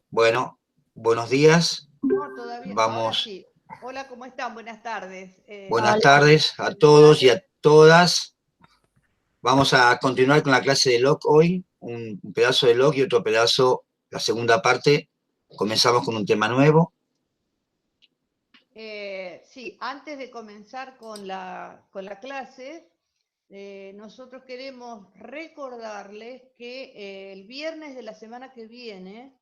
Bueno, buenos días. No, todavía, ahora Vamos, sí. Hola, ¿cómo están? Buenas tardes. buenas Hola, tardes a todos y a todas. Vamos a continuar con la clase de Locke hoy, un pedazo de Locke y otro pedazo, la segunda parte. Comenzamos con un tema nuevo. Sí, antes de comenzar con la clase, nosotros queremos recordarles que el viernes de la semana que viene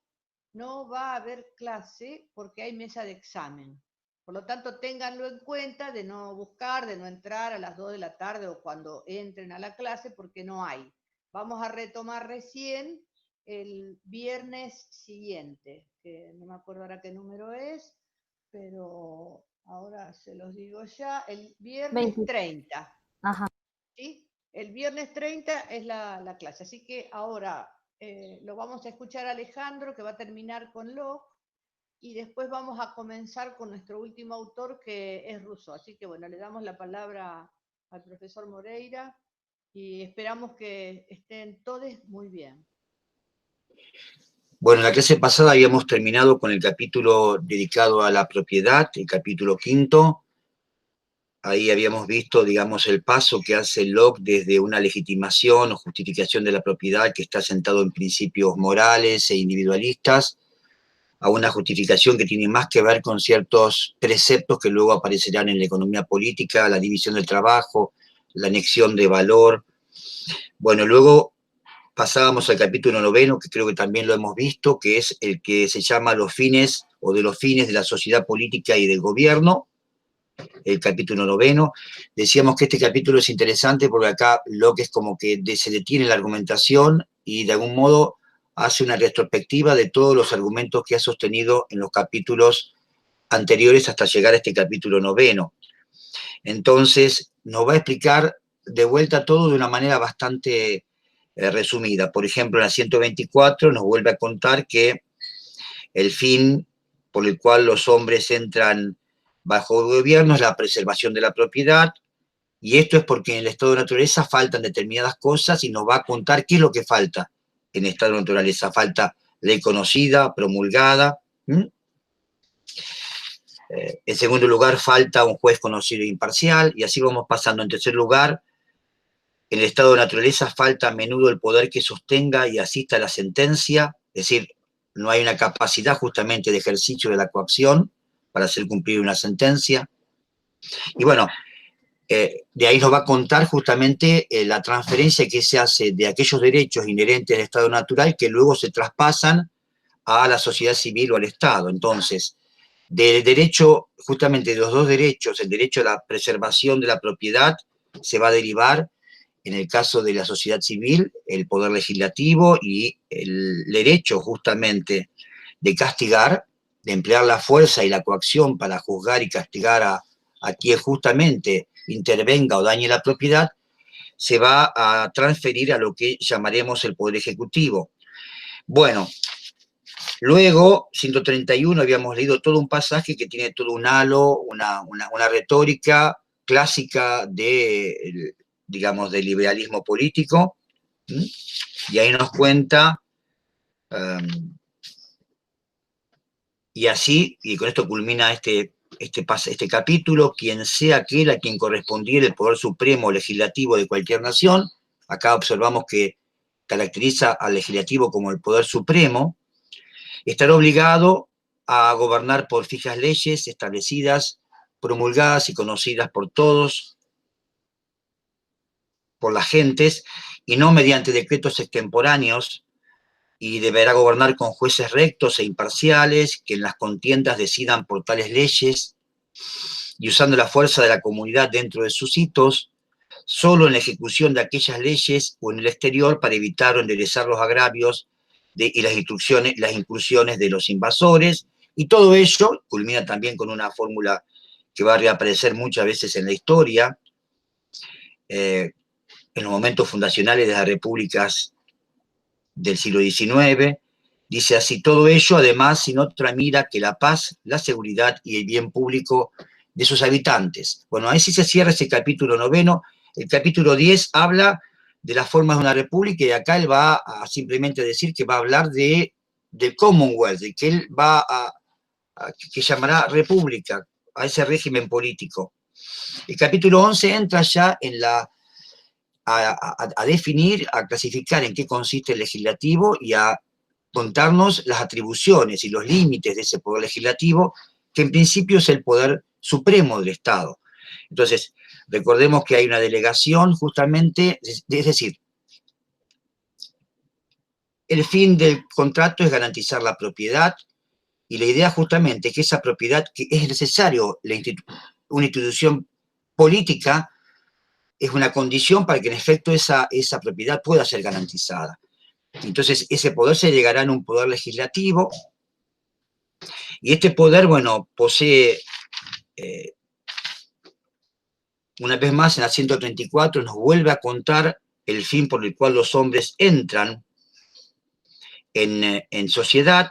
no va a haber clase porque hay mesa de examen. Por lo tanto, ténganlo en cuenta de no buscar, de no entrar a las 2 de la tarde o cuando entren a la clase porque no hay. Vamos a retomar recién el viernes siguiente, que no me acuerdo ahora qué número es, pero ahora se los digo ya, el viernes 20. 30. Ajá. ¿Sí? El viernes 30 es la clase, así que ahora lo vamos a escuchar a Alejandro, que va a terminar con Locke, y después vamos a comenzar con nuestro último autor, que es Rousseau. Así que bueno, le damos la palabra al profesor Moreira y esperamos que estén todos muy bien. Bueno, en la clase pasada habíamos terminado con el capítulo dedicado a la propiedad, el capítulo quinto. Ahí habíamos visto, digamos, el paso que hace Locke desde una legitimación o justificación de la propiedad que está sentado en principios morales e individualistas, a una justificación que tiene más que ver con ciertos preceptos que luego aparecerán en la economía política, la división del trabajo, la anexión de valor. Bueno, luego pasábamos al capítulo noveno, que creo que también lo hemos visto, que es el que se llama los fines o de los fines de la sociedad política y del gobierno, el capítulo noveno. Decíamos que este capítulo es interesante porque acá Locke es como que se detiene la argumentación y de algún modo hace una retrospectiva de todos los argumentos que ha sostenido en los capítulos anteriores hasta llegar a este capítulo noveno. Entonces, nos va a explicar de vuelta todo de una manera bastante resumida. Por ejemplo, en la 124 nos vuelve a contar que el fin por el cual los hombres entran bajo el gobierno es la preservación de la propiedad, y esto es porque en el estado de naturaleza faltan determinadas cosas y nos va a contar qué es lo que falta en el estado de naturaleza. Falta ley conocida, promulgada. En segundo lugar, falta un juez conocido e imparcial, y así vamos pasando. En tercer lugar, en el estado de naturaleza falta a menudo el poder que sostenga y asista a la sentencia, es decir, no hay una capacidad justamente de ejercicio de la coacción para hacer cumplir una sentencia. Y bueno, de ahí nos va a contar justamente la transferencia que se hace de aquellos derechos inherentes al estado natural que luego se traspasan a la sociedad civil o al Estado. Entonces, del derecho, justamente de los dos derechos, el derecho a la preservación de la propiedad, se va a derivar, en el caso de la sociedad civil, el poder legislativo y el derecho justamente de castigar, de emplear la fuerza y la coacción para juzgar y castigar a quien justamente intervenga o dañe la propiedad, se va a transferir a lo que llamaremos el poder ejecutivo. Bueno, luego, 131, habíamos leído todo un pasaje que tiene todo un halo, una retórica clásica de, digamos, del liberalismo político, y ahí nos cuenta, y así, y con esto culmina este capítulo, quien sea aquel a quien correspondiera el poder supremo legislativo de cualquier nación. Acá observamos que caracteriza al legislativo como el poder supremo, estará obligado a gobernar por fijas leyes establecidas, promulgadas y conocidas por todos, por las gentes, y no mediante decretos extemporáneos, y deberá gobernar con jueces rectos e imparciales que en las contiendas decidan por tales leyes, y usando la fuerza de la comunidad dentro de sus hitos, solo en la ejecución de aquellas leyes o en el exterior para evitar o enderezar los agravios y las incursiones de los invasores. Y todo ello culmina también con una fórmula que va a reaparecer muchas veces en la historia, en los momentos fundacionales de las repúblicas del siglo XIX. Dice así: todo ello, además, sin otra mira que la paz, la seguridad y el bien público de sus habitantes. Bueno, ahí sí se cierra ese capítulo noveno. El capítulo 10 habla de las formas de una república, y acá él va a simplemente decir que va a hablar de del Commonwealth, de que él va que llamará república, a ese régimen político. El capítulo 11 entra ya en a definir, a clasificar en qué consiste el legislativo y a contarnos las atribuciones y los límites de ese poder legislativo, que en principio es el poder supremo del Estado. Entonces, recordemos que hay una delegación justamente, es decir, el fin del contrato es garantizar la propiedad, y la idea justamente es que esa propiedad, que es necesario una institución política, es una condición para que en efecto esa propiedad pueda ser garantizada. Entonces, ese poder se llegará en un poder legislativo, y este poder, bueno, posee, una vez más en la 134, nos vuelve a contar el fin por el cual los hombres entran en sociedad.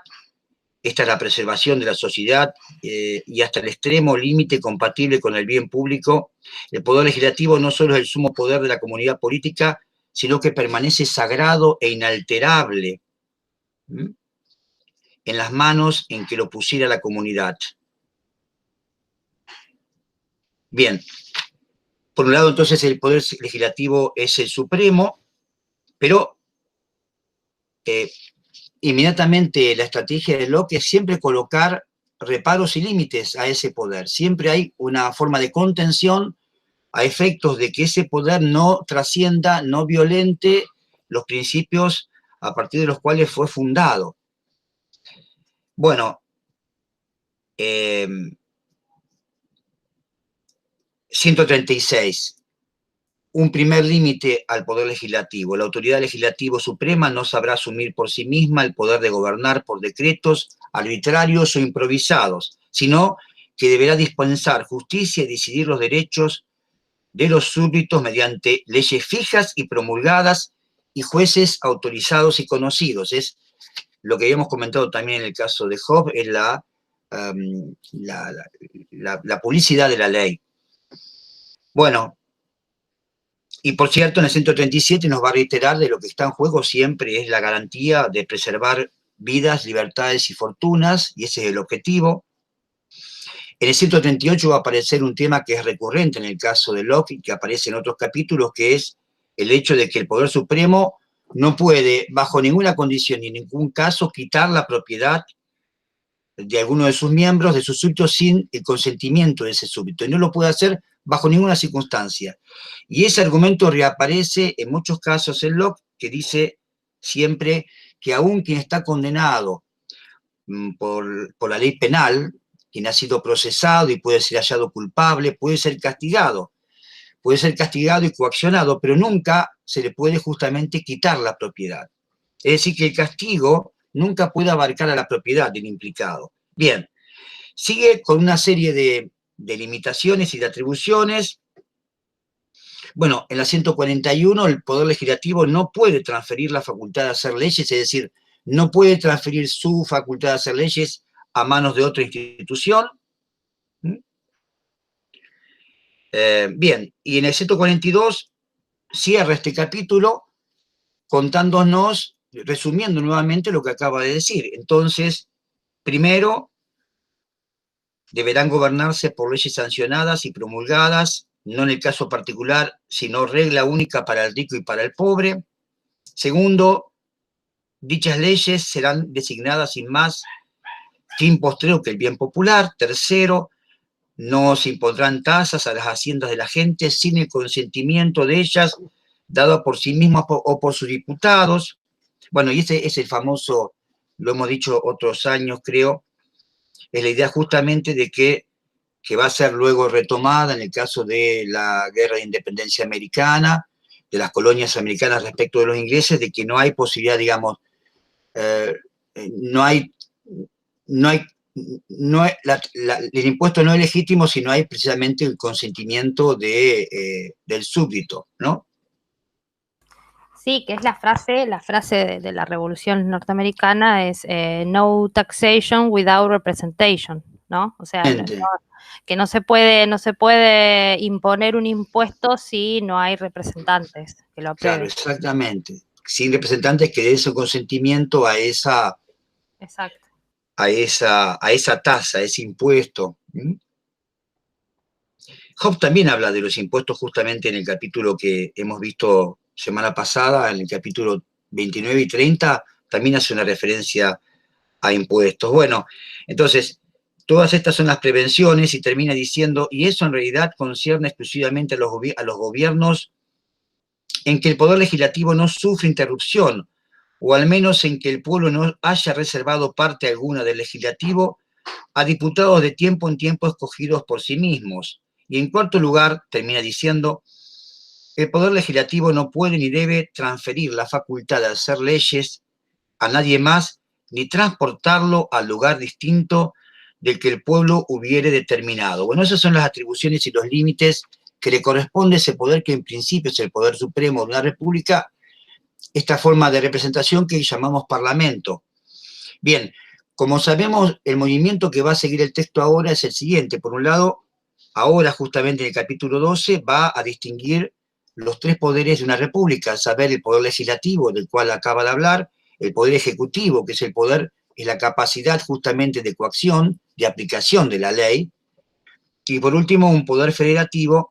Esta es la preservación de la sociedad y hasta el extremo límite compatible con el bien público. El poder legislativo no solo es el sumo poder de la comunidad política, sino que permanece sagrado e inalterable en las manos en que lo pusiera la comunidad. Bien, por un lado entonces el poder legislativo es el supremo, pero inmediatamente la estrategia de Locke es siempre colocar reparos y límites a ese poder. Siempre hay una forma de contención a efectos de que ese poder no trascienda, no violente los principios a partir de los cuales fue fundado. Bueno, 136. Un primer límite al poder legislativo. La autoridad legislativa suprema no sabrá asumir por sí misma el poder de gobernar por decretos arbitrarios o improvisados, sino que deberá dispensar justicia y decidir los derechos de los súbditos mediante leyes fijas y promulgadas y jueces autorizados y conocidos. Es lo que habíamos comentado también en el caso de Job, es la publicidad de la ley. Bueno, y por cierto, en el 137 nos va a reiterar de lo que está en juego siempre es la garantía de preservar vidas, libertades y fortunas, y ese es el objetivo. En el 138 va a aparecer un tema que es recurrente en el caso de Locke y que aparece en otros capítulos, que es el hecho de que el Poder Supremo no puede, bajo ninguna condición ni en ningún caso, quitar la propiedad de alguno de sus miembros, de sus súbditos, sin el consentimiento de ese súbdito. Y no lo puede hacer bajo ninguna circunstancia. Y ese argumento reaparece en muchos casos en Locke, que dice siempre que aún quien está condenado por la ley penal, quien ha sido procesado y puede ser hallado culpable, puede ser castigado y coaccionado, pero nunca se le puede justamente quitar la propiedad. Es decir, que el castigo nunca puede abarcar a la propiedad del implicado. Bien, sigue con una serie de limitaciones y de atribuciones. Bueno, en la 141 el Poder Legislativo no puede transferir la facultad de hacer leyes, es decir, no puede transferir su facultad de hacer leyes a manos de otra institución. Bien, y en el 142 cierra este capítulo contándonos, resumiendo nuevamente lo que acaba de decir. Entonces, primero, deberán gobernarse por leyes sancionadas y promulgadas, no en el caso particular, sino regla única para el rico y para el pobre. Segundo, dichas leyes serán designadas sin más fin postrero que el bien popular. Tercero, no se impondrán tasas a las haciendas de la gente sin el consentimiento de ellas, dado por sí mismas o por sus diputados. Bueno, y ese es el famoso, lo hemos dicho otros años, creo, es la idea justamente de que va a ser luego retomada en el caso de la Guerra de Independencia Americana, de las colonias americanas respecto de los ingleses, de que no hay posibilidad, digamos, el impuesto no es legítimo si no hay precisamente el consentimiento del súbdito, ¿no? Sí, que es la frase de la Revolución Norteamericana es no taxation without representation, ¿no? O sea, que no se puede imponer un impuesto si no hay representantes que lo aprueben. Claro, exactamente. Sin representantes que den su consentimiento a esa Exacto. a esa tasa, a ese impuesto. Job también habla de los impuestos justamente en el capítulo que hemos visto semana pasada, en el capítulo 29 y 30, también hace una referencia a impuestos. Bueno, entonces, todas estas son las prevenciones y termina diciendo, y eso en realidad concierne exclusivamente a los gobiernos en que el poder legislativo no sufre interrupción, o al menos en que el pueblo no haya reservado parte alguna del legislativo a diputados de tiempo en tiempo escogidos por sí mismos. Y en cuarto lugar, termina diciendo, el poder legislativo no puede ni debe transferir la facultad de hacer leyes a nadie más, ni transportarlo al lugar distinto del que el pueblo hubiere determinado. Bueno, esas son las atribuciones y los límites que le corresponde a ese poder que en principio es el poder supremo de una república, esta forma de representación que llamamos parlamento. Bien, como sabemos, el movimiento que va a seguir el texto ahora es el siguiente. Por un lado, ahora justamente en el capítulo 12 va a distinguir los tres poderes de una república, a saber, el poder legislativo, del cual acaba de hablar, el poder ejecutivo, que es el poder, es la capacidad justamente de coacción, de aplicación de la ley, y por último, un poder federativo,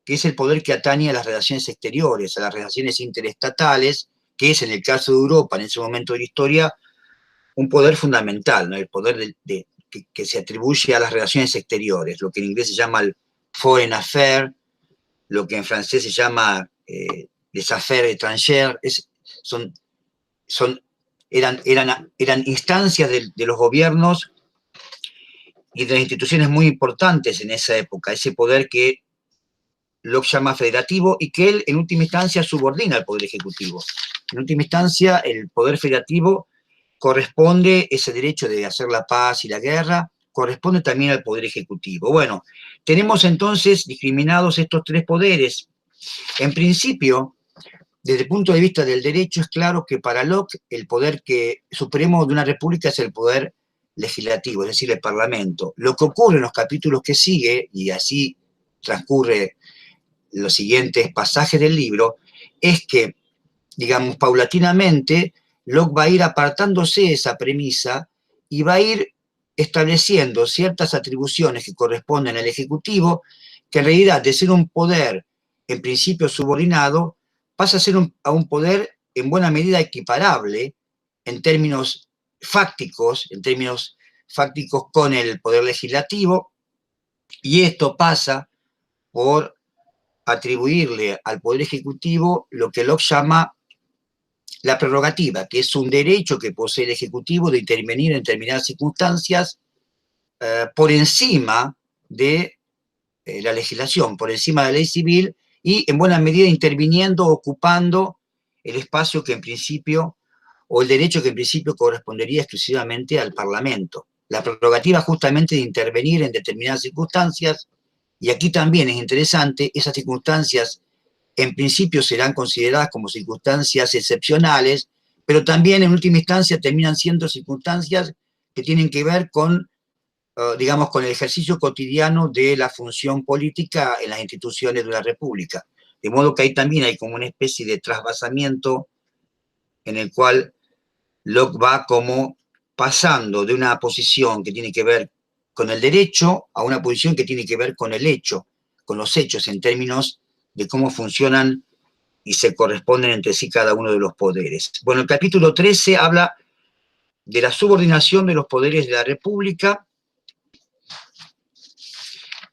que es el poder que atañe a las relaciones exteriores, a las relaciones interestatales, que es en el caso de Europa, en ese momento de la historia, un poder fundamental, ¿no? El poder que se atribuye a las relaciones exteriores, lo que en inglés se llama el foreign affair, lo que en francés se llama les affaires étrangères, eran instancias de los gobiernos y de las instituciones muy importantes en esa época, ese poder que Locke llama federativo y que él en última instancia subordina al poder ejecutivo. En última instancia, el poder federativo corresponde, ese derecho de hacer la paz y la guerra, corresponde también al poder ejecutivo. Bueno, tenemos entonces discriminados estos tres poderes. En principio, desde el punto de vista del derecho, es claro que para Locke el poder supremo de una república es el poder legislativo, es decir, el parlamento. Lo que ocurre en los capítulos que sigue, y así transcurre los siguientes pasajes del libro, es que, digamos, paulatinamente, Locke va a ir apartándose de esa premisa y va a ir estableciendo ciertas atribuciones que corresponden al Ejecutivo, que en realidad de ser un poder en principio subordinado, pasa a ser a un poder en buena medida equiparable en términos fácticos con el poder legislativo, y esto pasa por atribuirle al Poder Ejecutivo lo que Locke llama la prerrogativa, que es un derecho que posee el Ejecutivo de intervenir en determinadas circunstancias por encima de la legislación, por encima de la ley civil y en buena medida interviniendo, ocupando el espacio que en principio, o el derecho que en principio correspondería exclusivamente al Parlamento. La prerrogativa justamente de intervenir en determinadas circunstancias. Y aquí también es interesante, esas circunstancias en principio serán consideradas como circunstancias excepcionales, pero también en última instancia terminan siendo circunstancias que tienen que ver con, digamos, con el ejercicio cotidiano de la función política en las instituciones de una república. De modo que ahí también hay como una especie de trasvasamiento en el cual Locke va como pasando de una posición que tiene que ver con el derecho a una posición que tiene que ver con el hecho, con los hechos en términos de cómo funcionan y se corresponden entre sí cada uno de los poderes. Bueno, el capítulo 13 habla de la subordinación de los poderes de la República.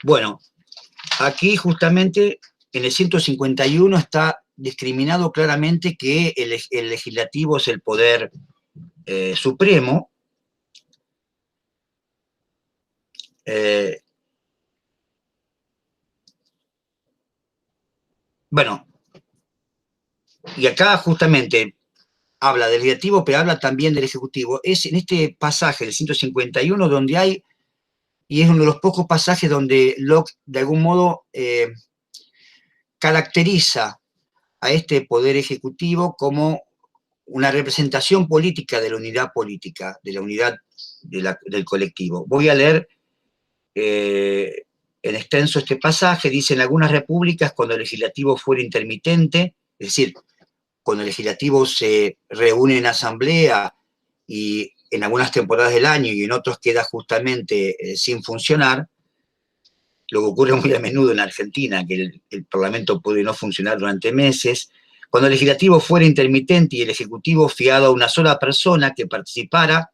Bueno, aquí justamente en el 151 está discriminado claramente que el legislativo es el poder supremo. Bueno, y acá justamente habla del legislativo, pero habla también del ejecutivo. Es en este pasaje del 151 donde hay, y es uno de los pocos pasajes donde Locke de algún modo caracteriza a este poder ejecutivo como una representación política de la unidad política, de la unidad del colectivo. Voy a leer en extenso este pasaje. Dice: en algunas repúblicas, cuando el legislativo fuera intermitente, es decir, cuando el legislativo se reúne en asamblea y en algunas temporadas del año y en otros queda justamente sin funcionar, lo que ocurre muy a menudo en Argentina, que el Parlamento puede no funcionar durante meses. Cuando el legislativo fuera intermitente y el ejecutivo fiado a una sola persona que participara,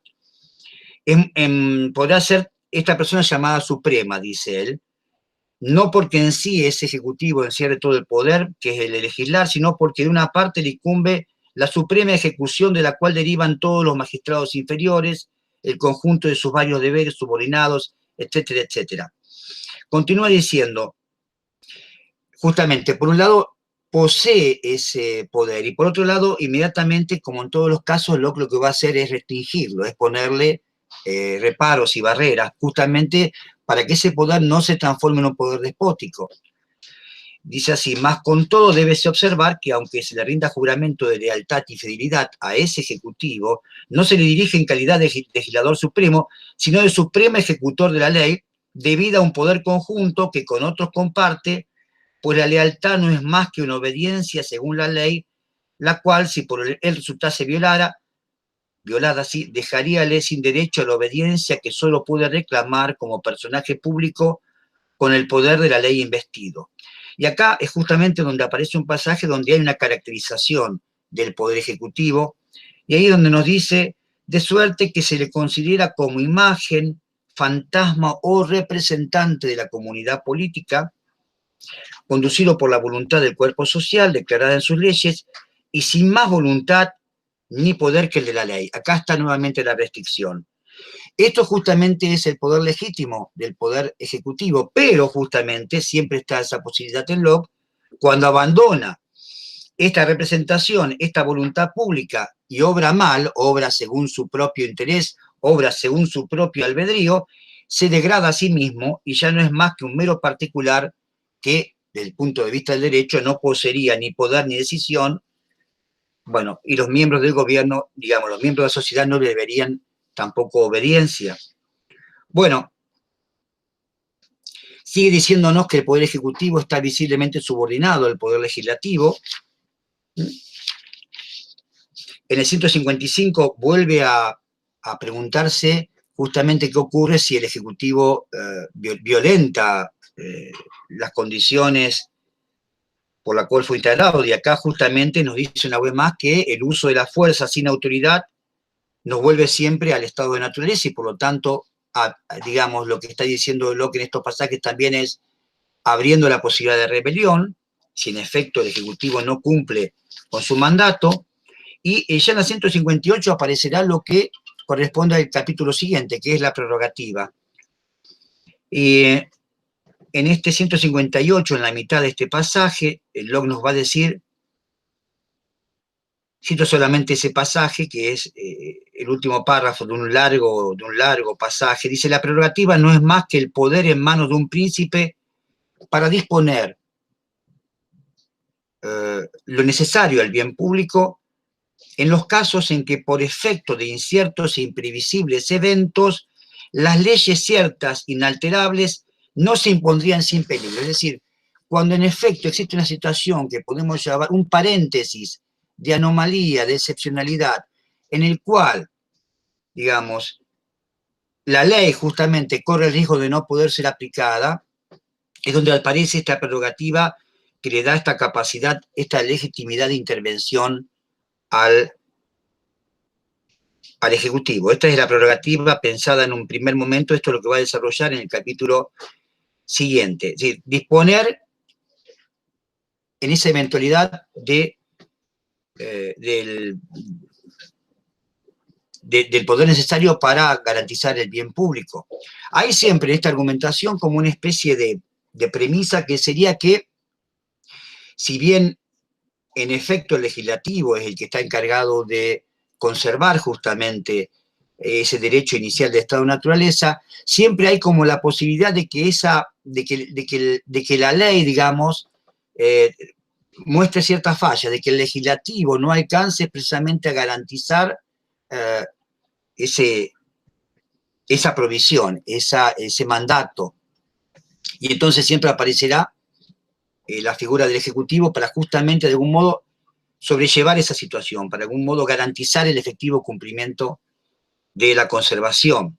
podrá ser esta persona llamada suprema, dice él, no porque en sí ese ejecutivo encierre todo el poder, que es el de legislar, sino porque de una parte le incumbe la suprema ejecución de la cual derivan todos los magistrados inferiores, el conjunto de sus varios deberes subordinados, etcétera, etcétera. Continúa diciendo, justamente, por un lado, posee ese poder, y por otro lado, inmediatamente, como en todos los casos, lo que va a hacer es restringirlo, es ponerle reparos y barreras, justamente para que ese poder no se transforme en un poder despótico. Dice así, más con todo débese observar que aunque se le rinda juramento de lealtad y fidelidad a ese ejecutivo, no se le dirige en calidad de legislador supremo, sino de supremo ejecutor de la ley, debido a un poder conjunto que con otros comparte, pues la lealtad no es más que una obediencia según la ley, la cual, si por él resultase violada, sí, dejaríale sin derecho a la obediencia que solo puede reclamar como personaje público con el poder de la ley investido. Y acá es justamente donde aparece un pasaje donde hay una caracterización del poder ejecutivo, y ahí donde nos dice, de suerte que se le considera como imagen, fantasma o representante de la comunidad política, conducido por la voluntad del cuerpo social declarada en sus leyes, y sin más voluntad ni poder que el de la ley. Acá está nuevamente la restricción. Esto justamente es el poder legítimo del poder ejecutivo, pero justamente siempre está esa posibilidad en Locke, cuando abandona esta representación, esta voluntad pública y obra mal, obra según su propio interés, obra según su propio albedrío, se degrada a sí mismo y ya no es más que un mero particular que, desde el punto de vista del derecho, no poseería ni poder ni decisión. Bueno, y los miembros del gobierno, digamos, los miembros de la sociedad no le deberían tampoco obediencia. Bueno, sigue diciéndonos que el Poder Ejecutivo está visiblemente subordinado al Poder Legislativo. En el 155 vuelve a preguntarse justamente qué ocurre si el Ejecutivo violenta las condiciones por la cual fue integrado, y acá justamente nos dice una vez más que el uso de la fuerza sin autoridad nos vuelve siempre al estado de naturaleza, y por lo tanto, digamos, lo que está diciendo Locke en estos pasajes también es abriendo la posibilidad de rebelión, si en efecto el Ejecutivo no cumple con su mandato, y ya en la 158 aparecerá lo que corresponde al capítulo siguiente, que es la prerrogativa. Y en este 158, en la mitad de este pasaje, Locke nos va a decir, cito solamente ese pasaje, que es el último párrafo de un largo pasaje, dice, la prerrogativa no es más que el poder en manos de un príncipe para disponer lo necesario al bien público en los casos en que por efecto de inciertos e imprevisibles eventos, las leyes ciertas, inalterables, no se impondrían sin peligro. Es decir, cuando en efecto existe una situación que podemos llamar un paréntesis de anomalía, de excepcionalidad, en el cual, digamos, la ley justamente corre el riesgo de no poder ser aplicada, es donde aparece esta prerrogativa que le da esta capacidad, esta legitimidad de intervención al Ejecutivo. Esta es la prerrogativa pensada en un primer momento, esto es lo que va a desarrollar en el capítulo siguiente. Es decir, disponer en esa eventualidad del poder necesario para garantizar el bien público. Hay siempre en esta argumentación como una especie de premisa que sería que, si bien en efecto el legislativo es el que está encargado de conservar justamente ese derecho inicial de estado de naturaleza, siempre hay como la posibilidad de que la ley, digamos, muestre cierta falla, de que el legislativo no alcance precisamente a garantizar esa provisión, ese mandato. Y entonces siempre aparecerá la figura del Ejecutivo para justamente de algún modo sobrellevar esa situación, para de algún modo garantizar el efectivo cumplimiento de la conservación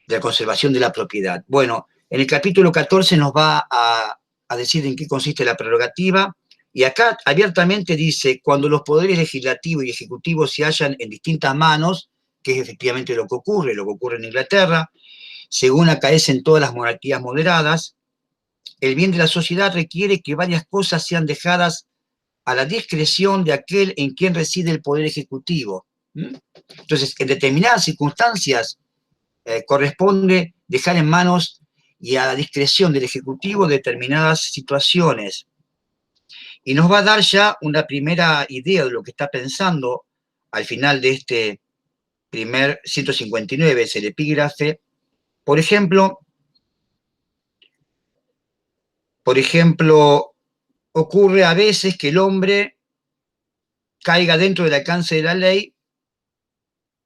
de la propiedad. Bueno, en el capítulo 14 nos va a decir en qué consiste la prerrogativa, y acá abiertamente dice, cuando los poderes legislativo y ejecutivo se hallan en distintas manos, que es efectivamente lo que ocurre en Inglaterra, según acaecen todas las monarquías moderadas, el bien de la sociedad requiere que varias cosas sean dejadas a la discreción de aquel en quien reside el poder ejecutivo. Entonces, en determinadas circunstancias, corresponde dejar en manos y a la discreción del Ejecutivo determinadas situaciones. Y nos va a dar ya una primera idea de lo que está pensando al final de este primer 159, es el epígrafe. Por ejemplo, ocurre a veces que el hombre caiga dentro del alcance de la ley,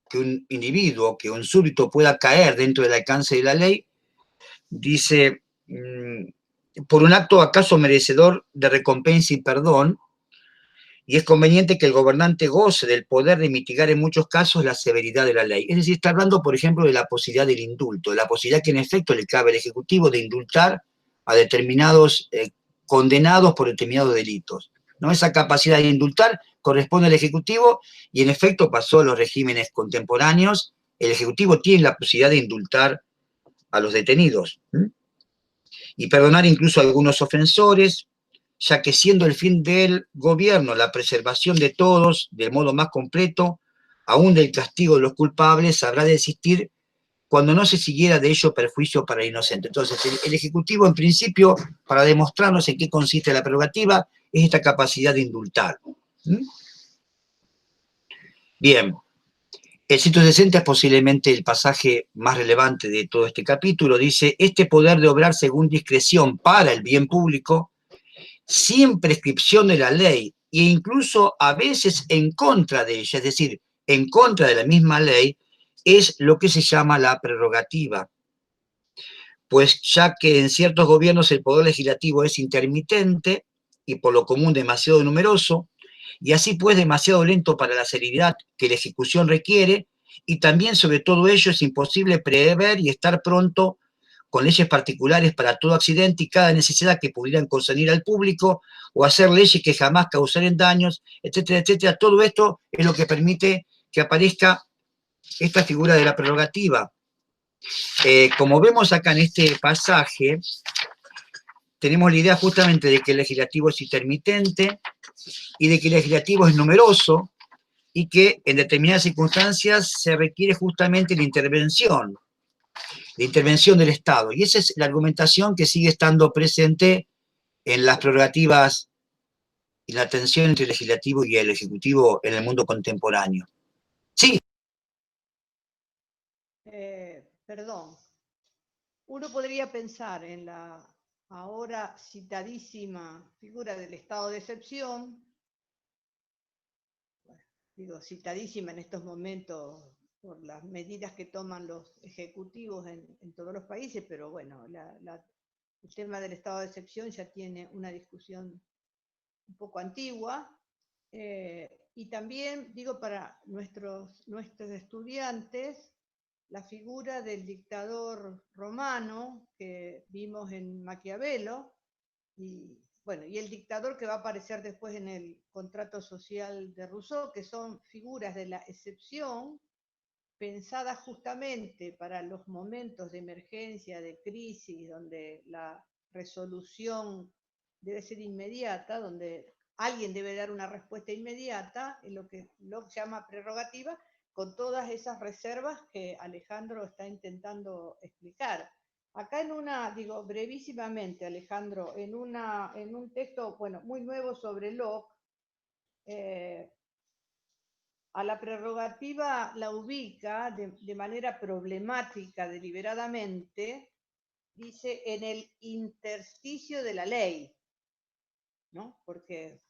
que un individuo, que un súbdito pueda caer dentro del alcance de la ley, dice, por un acto acaso merecedor de recompensa y perdón, y es conveniente que el gobernante goce del poder de mitigar en muchos casos la severidad de la ley. Es decir, está hablando, por ejemplo, de la posibilidad del indulto, de la posibilidad que en efecto le cabe al Ejecutivo de indultar a determinados condenados por determinados delitos. ¿No? Esa capacidad de indultar corresponde al Ejecutivo y en efecto pasó a los regímenes contemporáneos. El Ejecutivo tiene la posibilidad de indultar a los detenidos y perdonar incluso a algunos ofensores, ya que siendo el fin del gobierno la preservación de todos de modo más completo, aún del castigo de los culpables, habrá de existir cuando no se siguiera de ello perjuicio para el inocente. Entonces, el Ejecutivo, en principio, para demostrarnos en qué consiste la prerrogativa, es esta capacidad de indultar. Bien, el 160 es posiblemente el pasaje más relevante de todo este capítulo. Dice, este poder de obrar según discreción para el bien público, sin prescripción de la ley, e incluso a veces en contra de ella, es decir, en contra de la misma ley, es lo que se llama la prerrogativa. Pues ya que en ciertos gobiernos el poder legislativo es intermitente y por lo común demasiado numeroso, y así pues demasiado lento para la celeridad que la ejecución requiere, y también sobre todo ello es imposible prever y estar pronto con leyes particulares para todo accidente y cada necesidad que pudieran concernir al público, o hacer leyes que jamás causaren daños, etcétera, etcétera. Todo esto es lo que permite que aparezca esta figura de la prerrogativa. Como vemos acá en este pasaje, tenemos la idea justamente de que el legislativo es intermitente y de que el legislativo es numeroso y que en determinadas circunstancias se requiere justamente la intervención del Estado. Y esa es la argumentación que sigue estando presente en las prerrogativas y la tensión entre el legislativo y el ejecutivo en el mundo contemporáneo. Sí. Perdón. Uno podría pensar en la ahora citadísima figura del estado de excepción, digo citadísima en estos momentos por las medidas que toman los ejecutivos en todos los países, pero bueno, el tema del estado de excepción ya tiene una discusión un poco antigua, y también, digo, para nuestros estudiantes, la figura del dictador romano que vimos en Maquiavelo, y bueno, y el dictador que va a aparecer después en el contrato social de Rousseau, que son figuras de la excepción pensadas justamente para los momentos de emergencia, de crisis, donde la resolución debe ser inmediata, donde alguien debe dar una respuesta inmediata, en lo que Locke llama prerrogativa, con todas esas reservas que Alejandro está intentando explicar. Acá digo brevísimamente, Alejandro, en un texto, bueno, muy nuevo sobre Locke, a la prerrogativa la ubica de manera problemática deliberadamente, dice, en el intersticio de la ley, ¿no? Porque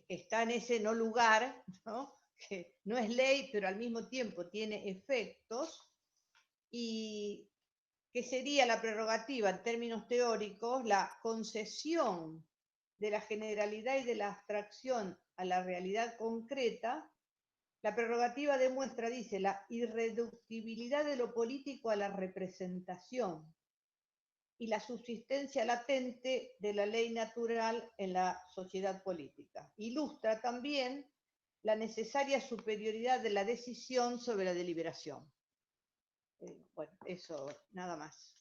está en ese no lugar, ¿no? Que no es ley, pero al mismo tiempo tiene efectos, y que sería la prerrogativa en términos teóricos, la concesión de la generalidad y de la abstracción a la realidad concreta, La prerrogativa demuestra, dice, la irreductibilidad de lo político a la representación y la subsistencia latente de la ley natural en la sociedad política. Ilustra también la necesaria superioridad de la decisión sobre la deliberación. Bueno, eso, nada más.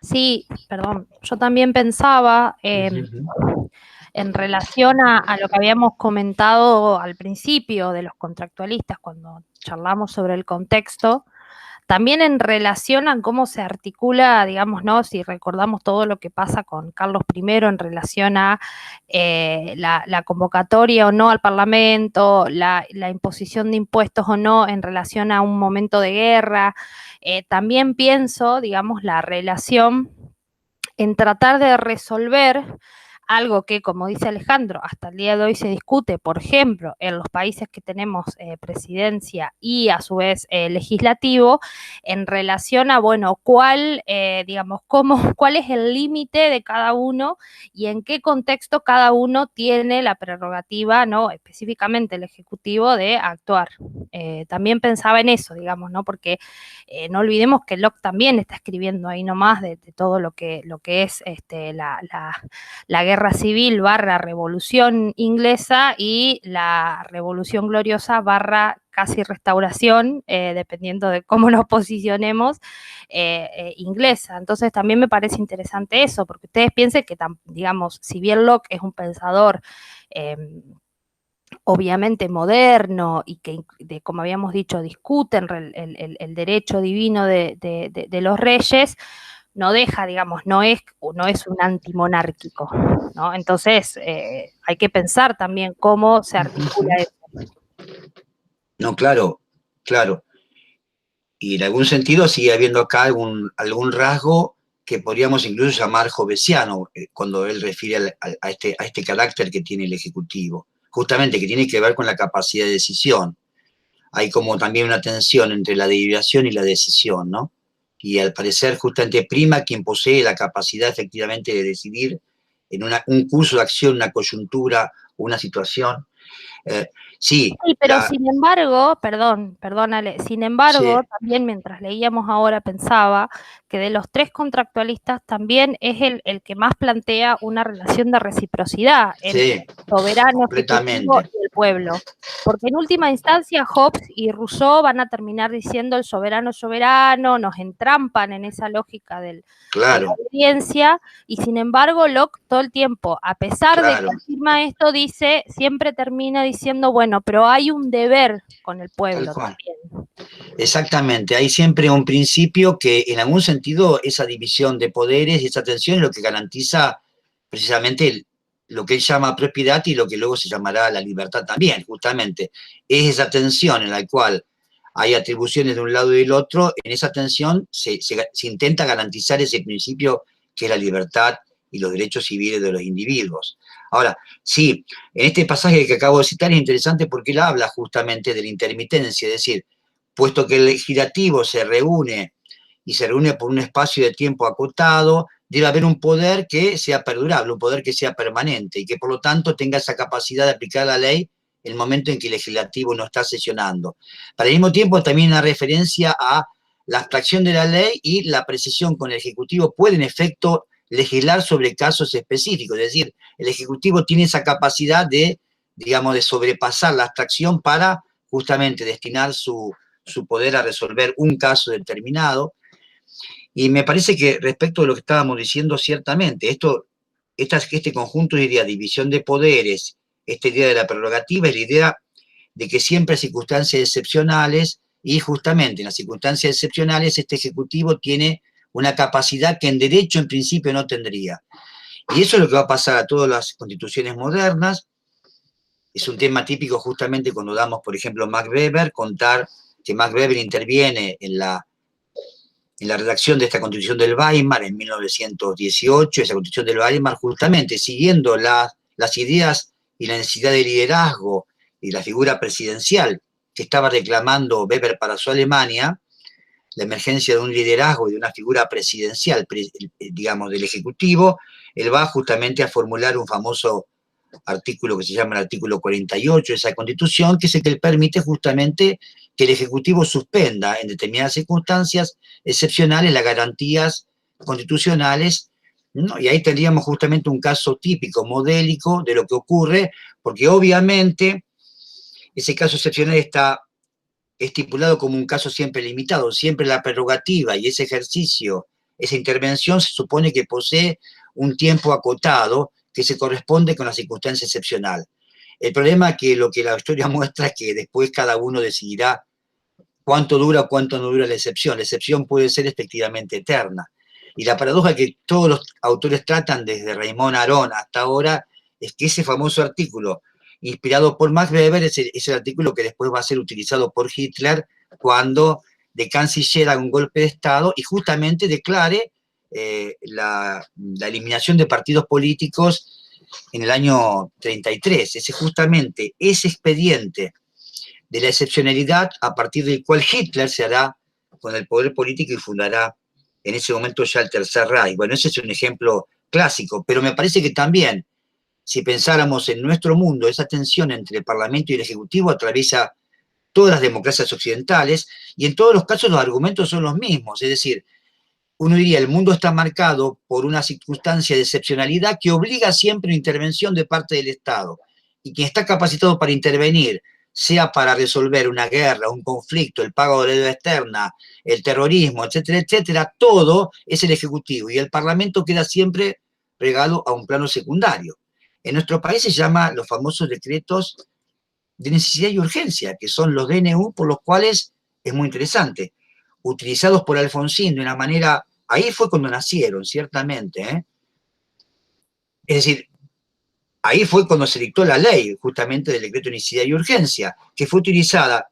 Sí, perdón, yo también pensaba en relación a lo que habíamos comentado al principio de los contractualistas cuando charlamos sobre el contexto, también en relación a cómo se articula, digamos, ¿no? Si recordamos todo lo que pasa con Carlos I en relación a la convocatoria o no al Parlamento, la imposición de impuestos o no en relación a un momento de guerra. También pienso, digamos, la relación en tratar de resolver algo que, como dice Alejandro, hasta el día de hoy se discute, por ejemplo, en los países que tenemos presidencia y a su vez legislativo, en relación a, bueno, cuál es el límite de cada uno y en qué contexto cada uno tiene la prerrogativa, ¿no? Específicamente el Ejecutivo, de actuar. También pensaba en eso, digamos, ¿no? Porque no olvidemos que Locke también está escribiendo ahí nomás de todo lo que es la guerra civil / revolución inglesa y la revolución gloriosa / casi restauración, dependiendo de cómo nos posicionemos, inglesa. Entonces también me parece interesante eso, porque ustedes piensen que, digamos, si bien Locke es un pensador obviamente moderno y que, como habíamos dicho, discuten el derecho divino de los reyes, no deja, digamos, no es un antimonárquico, ¿no? Entonces, hay que pensar también cómo se articula eso. No, claro, claro. Y en algún sentido sigue habiendo acá algún rasgo que podríamos incluso llamar jovesiano, cuando él refiere a este carácter que tiene el Ejecutivo, justamente que tiene que ver con la capacidad de decisión. Hay como también una tensión entre la deliberación y la decisión, ¿no? Y al parecer justamente prima quien posee la capacidad efectivamente de decidir en un curso de acción, una coyuntura, una situación. Sí, pero sin embargo, perdónale, sin embargo, sí, también mientras leíamos ahora pensaba que de los tres contractualistas también es el que más plantea una relación de reciprocidad entre el soberano ejecutivo y el pueblo. Porque en última instancia Hobbes y Rousseau van a terminar diciendo el soberano es soberano, nos entrampan en esa lógica de la obediencia, y sin embargo Locke todo el tiempo, a pesar de que afirma esto, siempre termina diciendo, bueno, pero hay un deber con el pueblo también. Exactamente, hay siempre un principio que en algún sentido esa división de poderes y esa tensión es lo que garantiza precisamente lo que él llama propiedad y lo que luego se llamará la libertad también, justamente. Es esa tensión en la cual hay atribuciones de un lado y del otro, en esa tensión se intenta garantizar ese principio que es la libertad y los derechos civiles de los individuos. Ahora, sí, en este pasaje que acabo de citar es interesante porque él habla justamente de la intermitencia, es decir, puesto que el legislativo se reúne y se reúne por un espacio de tiempo acotado, debe haber un poder que sea perdurable, un poder que sea permanente y que por lo tanto tenga esa capacidad de aplicar la ley en el momento en que el legislativo no está sesionando. Para el mismo tiempo también una referencia a la abstracción de la ley y la precisión con el Ejecutivo puede en efecto legislar sobre casos específicos, es decir, el Ejecutivo tiene esa capacidad de, digamos, de sobrepasar la abstracción para justamente destinar su poder a resolver un caso determinado. Y me parece que respecto de lo que estábamos diciendo, ciertamente, este conjunto de ideas, división de poderes, esta idea de la prerrogativa, es la idea de que siempre hay circunstancias excepcionales y justamente en las circunstancias excepcionales este Ejecutivo tiene una capacidad que en derecho en principio no tendría. Y eso es lo que va a pasar a todas las constituciones modernas. Es un tema típico justamente cuando damos, por ejemplo, Max Weber, contar que Max Weber interviene en la redacción de esta Constitución del Weimar en 1918, esa Constitución del Weimar justamente siguiendo las ideas y la necesidad de liderazgo y la figura presidencial que estaba reclamando Weber para su Alemania, la emergencia de un liderazgo y de una figura presidencial, digamos, del Ejecutivo, él va justamente a formular un famoso artículo que se llama el artículo 48 de esa Constitución, que es el que permite justamente que el Ejecutivo suspenda en determinadas circunstancias excepcionales las garantías constitucionales, ¿no? Y ahí tendríamos justamente un caso típico, modélico de lo que ocurre, porque obviamente ese caso excepcional está estipulado como un caso siempre limitado, siempre la prerrogativa y ese ejercicio, esa intervención se supone que posee un tiempo acotado que se corresponde con la circunstancia excepcional. El problema es que lo que la historia muestra es que después cada uno decidirá cuánto dura o cuánto no dura la excepción. La excepción puede ser efectivamente eterna. Y la paradoja que todos los autores tratan desde Raymond Aron hasta ahora es que ese famoso artículo inspirado por Max Weber es el artículo que después va a ser utilizado por Hitler cuando de canciller haga un golpe de Estado y justamente declare la eliminación de partidos políticos en el año 33. Es justamente ese expediente de la excepcionalidad a partir del cual Hitler se hará con el poder político y fundará en ese momento ya el Tercer Reich. Bueno, ese es un ejemplo clásico, pero me parece que también, si pensáramos en nuestro mundo, esa tensión entre el Parlamento y el Ejecutivo atraviesa todas las democracias occidentales y en todos los casos los argumentos son los mismos, es decir, uno diría el mundo está marcado por una circunstancia de excepcionalidad que obliga siempre una intervención de parte del Estado y quien está capacitado para intervenir, sea para resolver una guerra, un conflicto, el pago de la deuda externa, el terrorismo, etcétera, etcétera, todo es el Ejecutivo y el Parlamento queda siempre regado a un plano secundario. En nuestro país se llama los famosos decretos de necesidad y urgencia, que son los DNU, por los cuales es muy interesante, utilizados por Alfonsín de una manera, ahí fue cuando nacieron, ciertamente, ¿eh? Es decir, ahí fue cuando se dictó la ley, justamente del decreto de necesidad y urgencia, que fue utilizada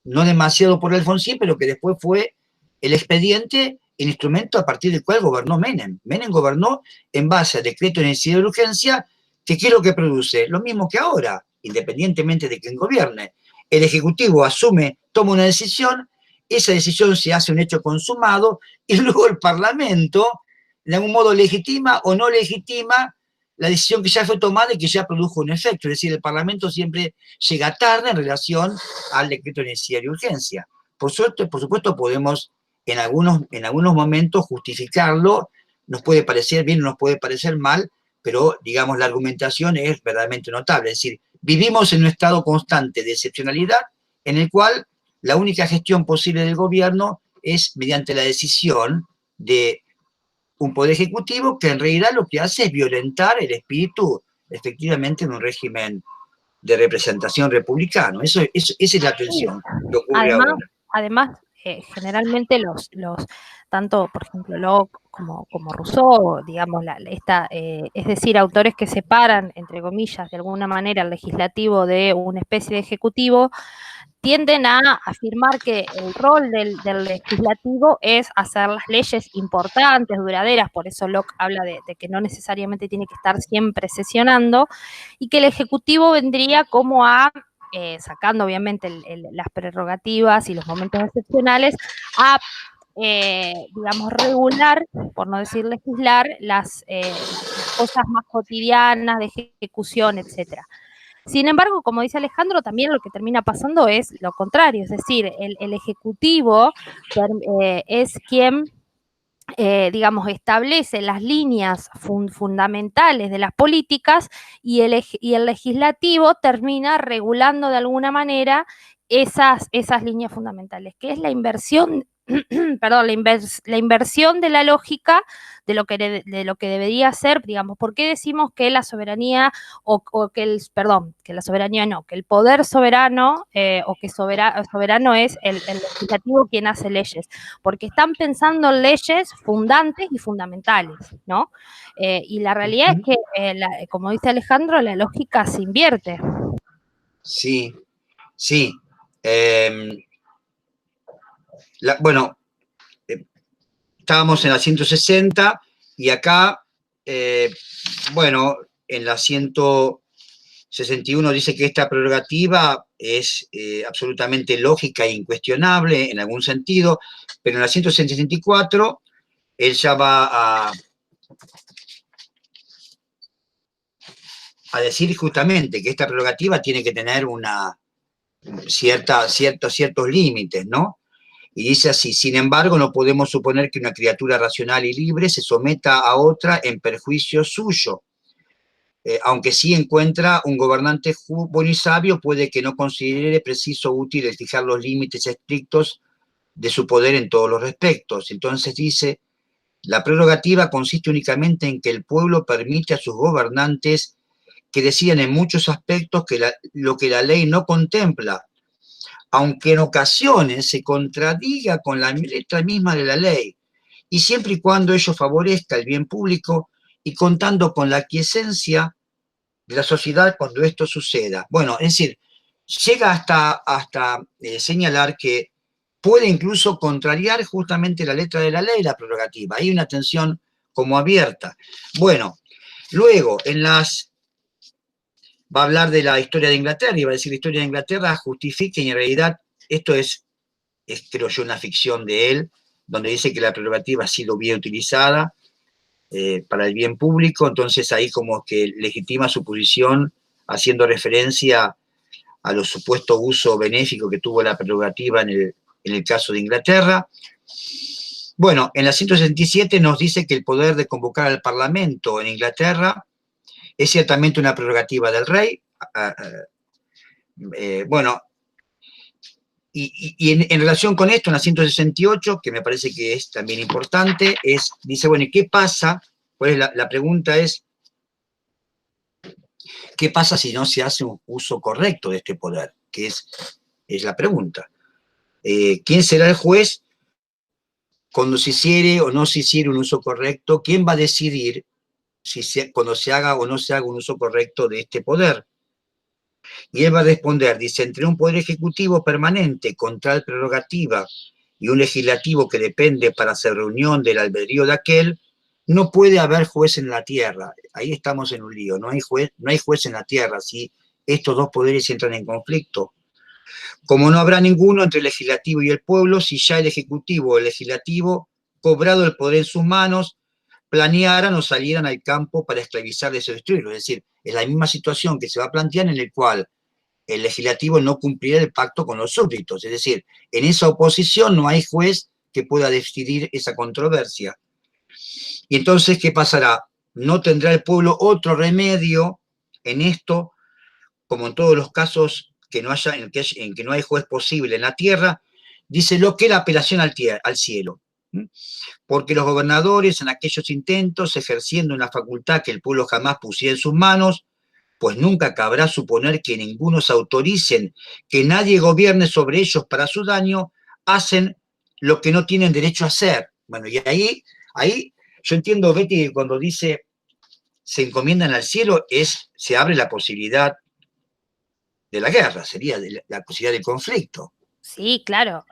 no demasiado por Alfonsín, pero que después fue el expediente, el instrumento a partir del cual gobernó Menem. Menem gobernó en base al decreto de necesidad y urgencia, que ¿qué es lo que produce? Lo mismo que ahora, independientemente de quién gobierne. El Ejecutivo asume, toma una decisión, esa decisión se hace un hecho consumado, y luego el Parlamento, de algún modo, legitima o no legitima la decisión que ya fue tomada y que ya produjo un efecto. Es decir, el Parlamento siempre llega tarde en relación al decreto de necesidad y urgencia. Por supuesto, podemos en algunos momentos justificarlo, nos puede parecer bien, nos puede parecer mal, pero, digamos, la argumentación es verdaderamente notable. Es decir, vivimos en un estado constante de excepcionalidad en el cual la única gestión posible del gobierno es mediante la decisión de un poder ejecutivo que en realidad lo que hace es violentar el espíritu, efectivamente, de un régimen de representación republicano. Esa es la tensión que ocurre ahora. Además, generalmente tanto, por ejemplo, Locke como Rousseau, digamos, es decir, autores que separan, entre comillas, de alguna manera el legislativo de una especie de ejecutivo, tienden a afirmar que el rol del legislativo es hacer las leyes importantes, duraderas, por eso Locke habla de que no necesariamente tiene que estar siempre sesionando, y que el ejecutivo vendría como a, sacando obviamente las prerrogativas y los momentos excepcionales, a, digamos, regular, por no decir legislar, las cosas más cotidianas de ejecución, etcétera. Sin embargo, como dice Alejandro, también lo que termina pasando es lo contrario, es decir, el Ejecutivo es quien, digamos, establece las líneas fundamentales de las políticas y el Legislativo termina regulando de alguna manera esas líneas fundamentales, que es la inversión, perdón, la inversión de la lógica de lo que debería ser, digamos. ¿Por qué decimos que la soberanía que la soberanía no, que el poder soberano o que soberano es el legislativo quien hace leyes? Porque están pensando en leyes fundantes y fundamentales, ¿no? Y la realidad es que, como dice Alejandro, la lógica se invierte. Sí, sí. Bueno, estábamos en la 160 y acá, bueno, en la 161 dice que esta prerrogativa es absolutamente lógica e incuestionable en algún sentido, pero en la 164 él ya va a a decir justamente que esta prerrogativa tiene que tener ciertos límites, ¿no? Y dice así: sin embargo, no podemos suponer que una criatura racional y libre se someta a otra en perjuicio suyo. Aunque sí encuentra un gobernante bueno y sabio, puede que no considere preciso o útil el fijar los límites estrictos de su poder en todos los respectos. Entonces dice: la prerrogativa consiste únicamente en que el pueblo permite a sus gobernantes que decidan en muchos aspectos lo que la ley no contempla, aunque en ocasiones se contradiga con la letra misma de la ley, y siempre y cuando ello favorezca el bien público y contando con la aquiescencia de la sociedad cuando esto suceda. Bueno, es decir, llega hasta señalar que puede incluso contrariar justamente la letra de la ley, la prerrogativa. Hay una tensión como abierta. Bueno, luego va a hablar de la historia de Inglaterra, y va a decir: la historia de Inglaterra justifica, y en realidad esto es creo yo, una ficción de él, donde dice que la prerrogativa ha sido bien utilizada para el bien público. Entonces ahí como que legitima su posición haciendo referencia a los supuestos uso benéfico que tuvo la prerrogativa en el caso de Inglaterra. Bueno, en la 167 nos dice que el poder de convocar al Parlamento en Inglaterra es ciertamente una prerrogativa del rey. Bueno, y en relación con esto, en la 168, que me parece que es también importante, dice, bueno, ¿y qué pasa? Pues la pregunta es: ¿qué pasa si no se hace un uso correcto de este poder? Que es la pregunta. ¿Quién será el juez cuando se hiciere o no se hiciere un uso correcto? ¿Quién va a decidir cuando se haga o no se haga un uso correcto de este poder? Y él va a responder, dice: entre un poder ejecutivo permanente con tal prerrogativa y un legislativo que depende para hacer reunión del albedrío de aquel, no puede haber juez en la tierra. Ahí estamos en un lío, no hay juez en la tierra si estos dos poderes entran en conflicto. Como no habrá ninguno entre el legislativo y el pueblo, si ya el ejecutivo o el legislativo, cobrado el poder en sus manos, planearan o salieran al campo para esclavizarles o destruirlos. Es decir, es la misma situación que se va a plantear en el cual el legislativo no cumplirá el pacto con los súbditos. Es decir, en esa oposición no hay juez que pueda decidir esa controversia. Y entonces, ¿qué pasará? No tendrá el pueblo otro remedio en esto, como en todos los casos en que no hay juez posible en la tierra, dice lo que la apelación al cielo. Porque los gobernadores en aquellos intentos, ejerciendo una facultad que el pueblo jamás pusiera en sus manos, pues nunca cabrá suponer que ninguno se autoricen, que nadie gobierne sobre ellos para su daño, hacen lo que no tienen derecho a hacer. Bueno, y ahí yo entiendo, Betty, que cuando dice se encomiendan al cielo, se abre la posibilidad de la guerra, sería la posibilidad del conflicto. Sí, claro,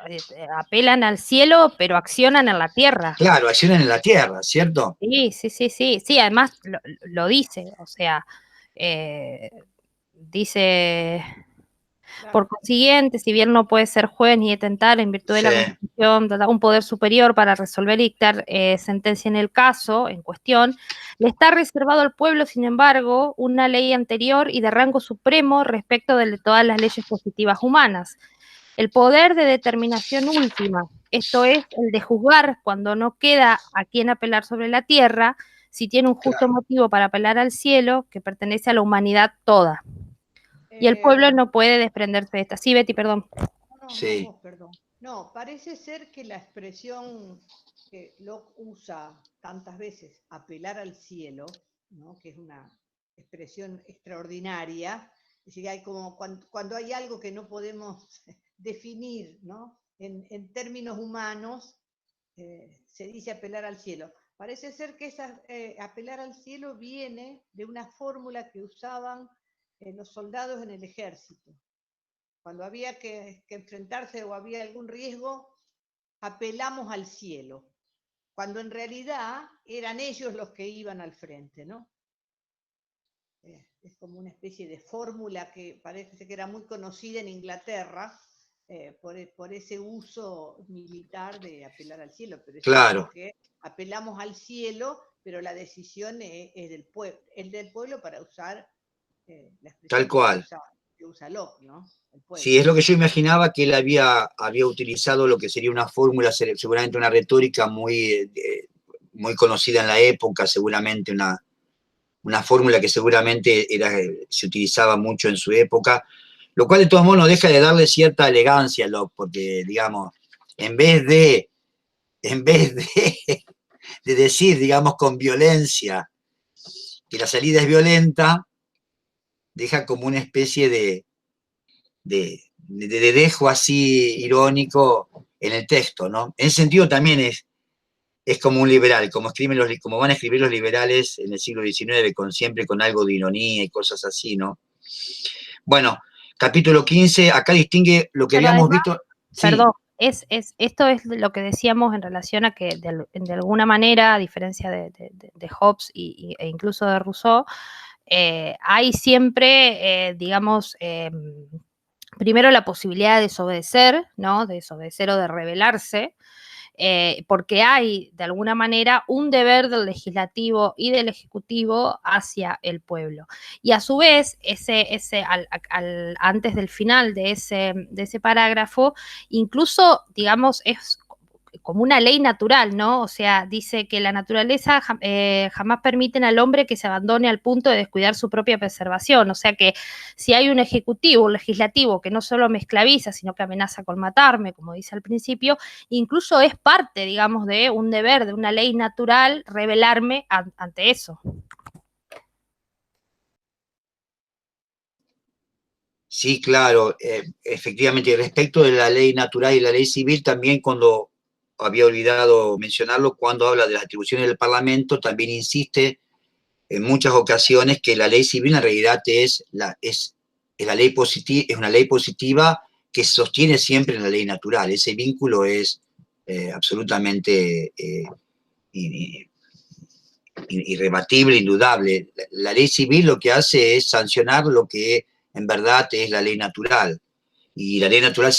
apelan al cielo, pero accionan en la tierra. Claro, accionan en la tierra, ¿cierto? Sí, además lo dice, o sea, dice, por consiguiente, si bien no puede ser juez ni detentar en virtud de la Constitución, un poder superior para resolver y dictar sentencia en el caso en cuestión, le está reservado al pueblo, sin embargo, una ley anterior y de rango supremo respecto de todas las leyes positivas humanas. El poder de determinación última, esto es, el de juzgar cuando no queda a quien apelar sobre la tierra, si tiene un justo motivo para apelar al cielo, que pertenece a la humanidad toda. Y el pueblo no puede desprenderse de esta. Sí, Betty, perdón. Sí. Perdón. No, parece ser que la expresión que Locke usa tantas veces, apelar al cielo, ¿no? Que es una expresión extraordinaria, es decir, hay como cuando hay algo que no podemos definir, ¿no? En términos humanos, se dice apelar al cielo. Parece ser que apelar al cielo viene de una fórmula que usaban los soldados en el ejército. Cuando había que enfrentarse o había algún riesgo, apelamos al cielo, cuando en realidad eran ellos los que iban al frente, ¿no? Es como una especie de fórmula que parece que era muy conocida en Inglaterra por ese uso militar de apelar al cielo, pero es cierto que apelamos al cielo, pero la decisión es del pueblo para usar la expresión tal cual. que usa Locke, ¿no? Sí, es lo que yo imaginaba, que él había utilizado lo que sería una fórmula, seguramente una retórica muy conocida en la época, seguramente una fórmula que seguramente se utilizaba mucho en su época, lo cual de todos modos no deja de darle cierta elegancia a Locke, porque, digamos, en vez de decir, digamos, con violencia que la salida es violenta, deja como una especie de dejo así irónico en el texto, ¿no? En ese sentido también es como un liberal, como van a escribir los liberales en el siglo XIX, siempre con algo de ironía y cosas así, ¿no? Bueno, capítulo 15, acá distingue lo que Pero habíamos además, visto. perdón, esto es lo que decíamos en relación a que de alguna manera, a diferencia de Hobbes e incluso de Rousseau, hay siempre, digamos, primero la posibilidad de desobedecer, ¿no? De desobedecer o de rebelarse, porque hay de alguna manera un deber del legislativo y del ejecutivo hacia el pueblo. Y a su vez, antes del final de ese parágrafo, incluso, digamos, es como una ley natural, ¿no? O sea, dice que la naturaleza jamás permite al hombre que se abandone al punto de descuidar su propia preservación. O sea que si hay un ejecutivo, un legislativo que no solo me esclaviza, sino que amenaza con matarme, como dice al principio, incluso es parte, digamos, de un deber, de una ley natural, rebelarme ante eso. Sí, claro, efectivamente, respecto de la ley natural y la ley civil, también cuando había olvidado mencionarlo, cuando habla de las atribuciones del Parlamento, también insiste en muchas ocasiones que la ley civil en realidad es una ley positiva que se sostiene siempre en la ley natural. Ese vínculo es absolutamente irrebatible, indudable. La ley civil lo que hace es sancionar lo que en verdad es la ley natural. Y la ley natural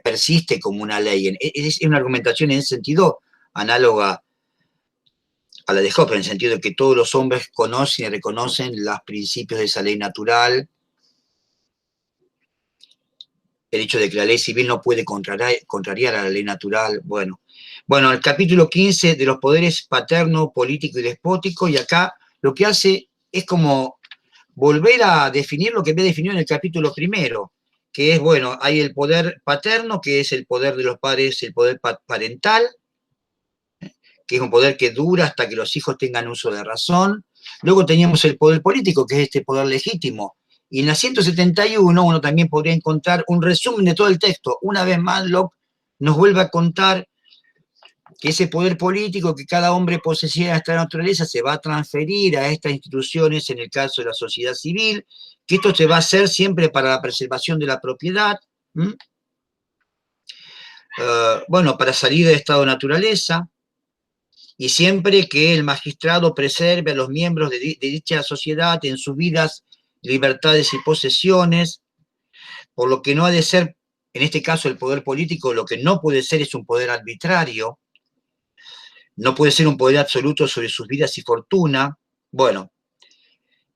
persiste como una ley. Es una argumentación en ese sentido análoga a la de Hobbes, en el sentido de que todos los hombres conocen y reconocen los principios de esa ley natural. El hecho de que la ley civil no puede contrariar a la ley natural. Bueno, el capítulo 15 de los poderes paterno, político y despótico, y acá lo que hace es como volver a definir lo que había definido en el capítulo primero, que es, bueno, hay el poder paterno, que es el poder de los padres, el poder parental, que es un poder que dura hasta que los hijos tengan uso de razón. Luego teníamos el poder político, que es este poder legítimo. Y en la 171 uno también podría encontrar un resumen de todo el texto. Una vez más, Locke nos vuelve a contar que ese poder político que cada hombre poseía de esta naturaleza se va a transferir a estas instituciones, en el caso de la sociedad civil, que esto se va a hacer siempre para la preservación de la propiedad, para salir de estado de naturaleza, y siempre que el magistrado preserve a los miembros de dicha sociedad en sus vidas, libertades y posesiones, por lo que no ha de ser, en este caso el poder político, lo que no puede ser es un poder arbitrario, no puede ser un poder absoluto sobre sus vidas y fortuna. Bueno,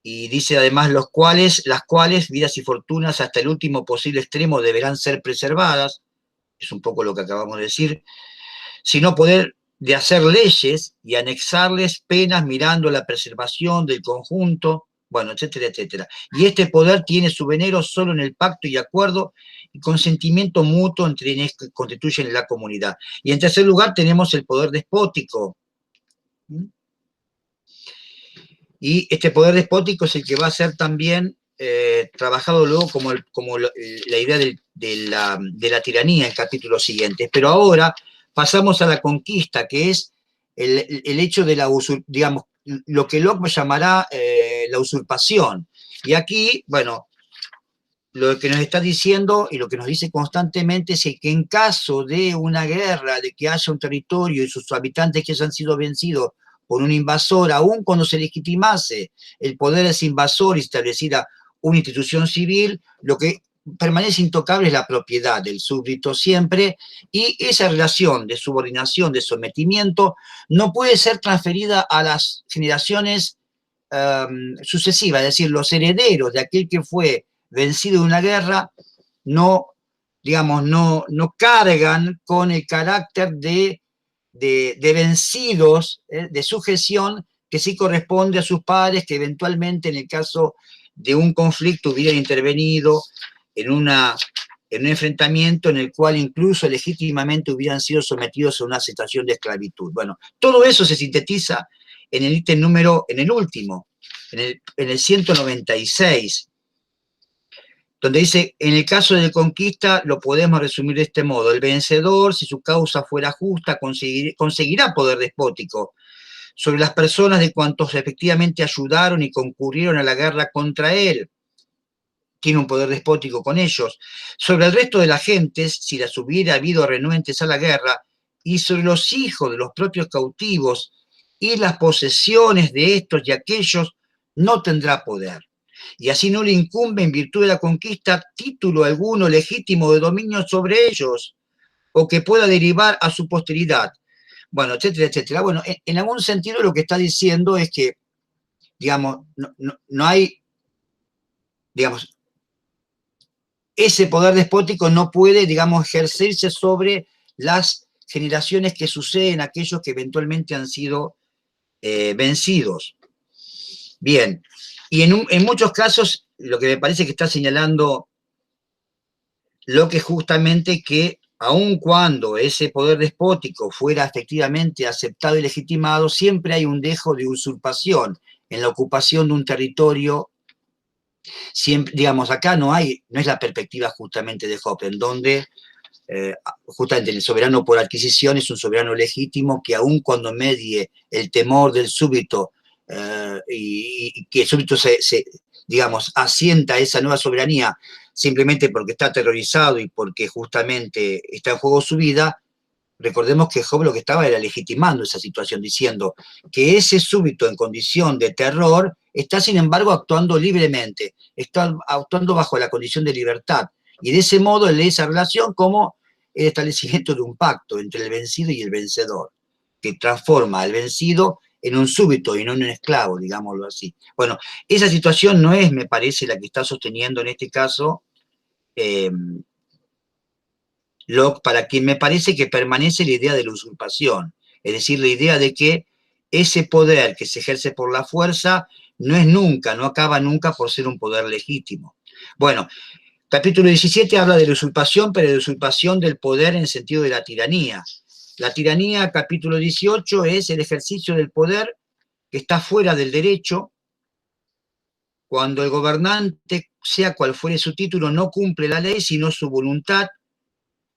y dice además las cuales vidas y fortunas hasta el último posible extremo deberán ser preservadas, es un poco lo que acabamos de decir, sino poder de hacer leyes y anexarles penas mirando la preservación del conjunto, bueno, etcétera, etcétera. Y este poder tiene su venero solo en el pacto y acuerdo y consentimiento mutuo entre quienes constituyen la comunidad. Y en tercer lugar tenemos el poder despótico. Y este poder despótico es el que va a ser también trabajado luego como la idea de la tiranía en el capítulo siguiente. Pero ahora pasamos a la conquista, que es el hecho de digamos, lo que Locke llamará la usurpación. Y aquí, bueno, lo que nos está diciendo y lo que nos dice constantemente es que en caso de una guerra, de que haya un territorio y sus habitantes que hayan sido vencidos por un invasor, aun cuando se legitimase el poder de ese invasor y estableciera una institución civil, lo que permanece intocable es la propiedad del súbdito siempre, y esa relación de subordinación, de sometimiento, no puede ser transferida a las generaciones sucesiva, es decir, los herederos de aquel que fue vencido en una guerra no, digamos, no cargan con el carácter de vencidos, de sujeción, que sí corresponde a sus padres, que eventualmente en el caso de un conflicto hubieran intervenido en un enfrentamiento en el cual incluso legítimamente hubieran sido sometidos a una situación de esclavitud. Bueno, todo eso se sintetiza en el ítem en el último, en el 196, donde dice, en el caso de conquista lo podemos resumir de este modo: el vencedor, si su causa fuera justa, conseguirá poder despótico sobre las personas de cuantos efectivamente ayudaron y concurrieron a la guerra contra él. Tiene un poder despótico con ellos. Sobre el resto de las gentes, si las hubiera habido renuentes a la guerra, y sobre los hijos de los propios cautivos y las posesiones de estos y aquellos, no tendrá poder. Y así no le incumbe, en virtud de la conquista, título alguno legítimo de dominio sobre ellos, o que pueda derivar a su posteridad. Bueno, etcétera, etcétera. Bueno, en algún sentido lo que está diciendo es que, digamos, no hay, digamos, ese poder despótico no puede, digamos, ejercerse sobre las generaciones que suceden, aquellos que eventualmente han sido vencidos. Bien, y en muchos casos lo que me parece que está señalando Locke es justamente que aun cuando ese poder despótico fuera efectivamente aceptado y legitimado, siempre hay un dejo de usurpación en la ocupación de un territorio. Siempre, digamos, acá no es la perspectiva justamente de Hobbes, en donde justamente el soberano por adquisición es un soberano legítimo que aun cuando medie el temor del súbdito y que el súbdito digamos, asienta esa nueva soberanía simplemente porque está aterrorizado y porque justamente está en juego su vida, recordemos que Hobbes lo que estaba era legitimando esa situación, diciendo que ese súbdito en condición de terror está, sin embargo, actuando libremente, está actuando bajo la condición de libertad, y de ese modo él lee esa relación como el establecimiento de un pacto entre el vencido y el vencedor, que transforma al vencido en un súbdito y no en un esclavo, digámoslo así. Bueno, esa situación no es, me parece, la que está sosteniendo en este caso Locke, para quien me parece que permanece la idea de la usurpación, es decir, la idea de que ese poder que se ejerce por la fuerza no es nunca, no acaba nunca por ser un poder legítimo. Bueno, capítulo 17 habla de la usurpación, pero de la usurpación del poder en el sentido de la tiranía. La tiranía, capítulo 18, es el ejercicio del poder que está fuera del derecho, cuando el gobernante, sea cual fuere su título, no cumple la ley, sino su voluntad.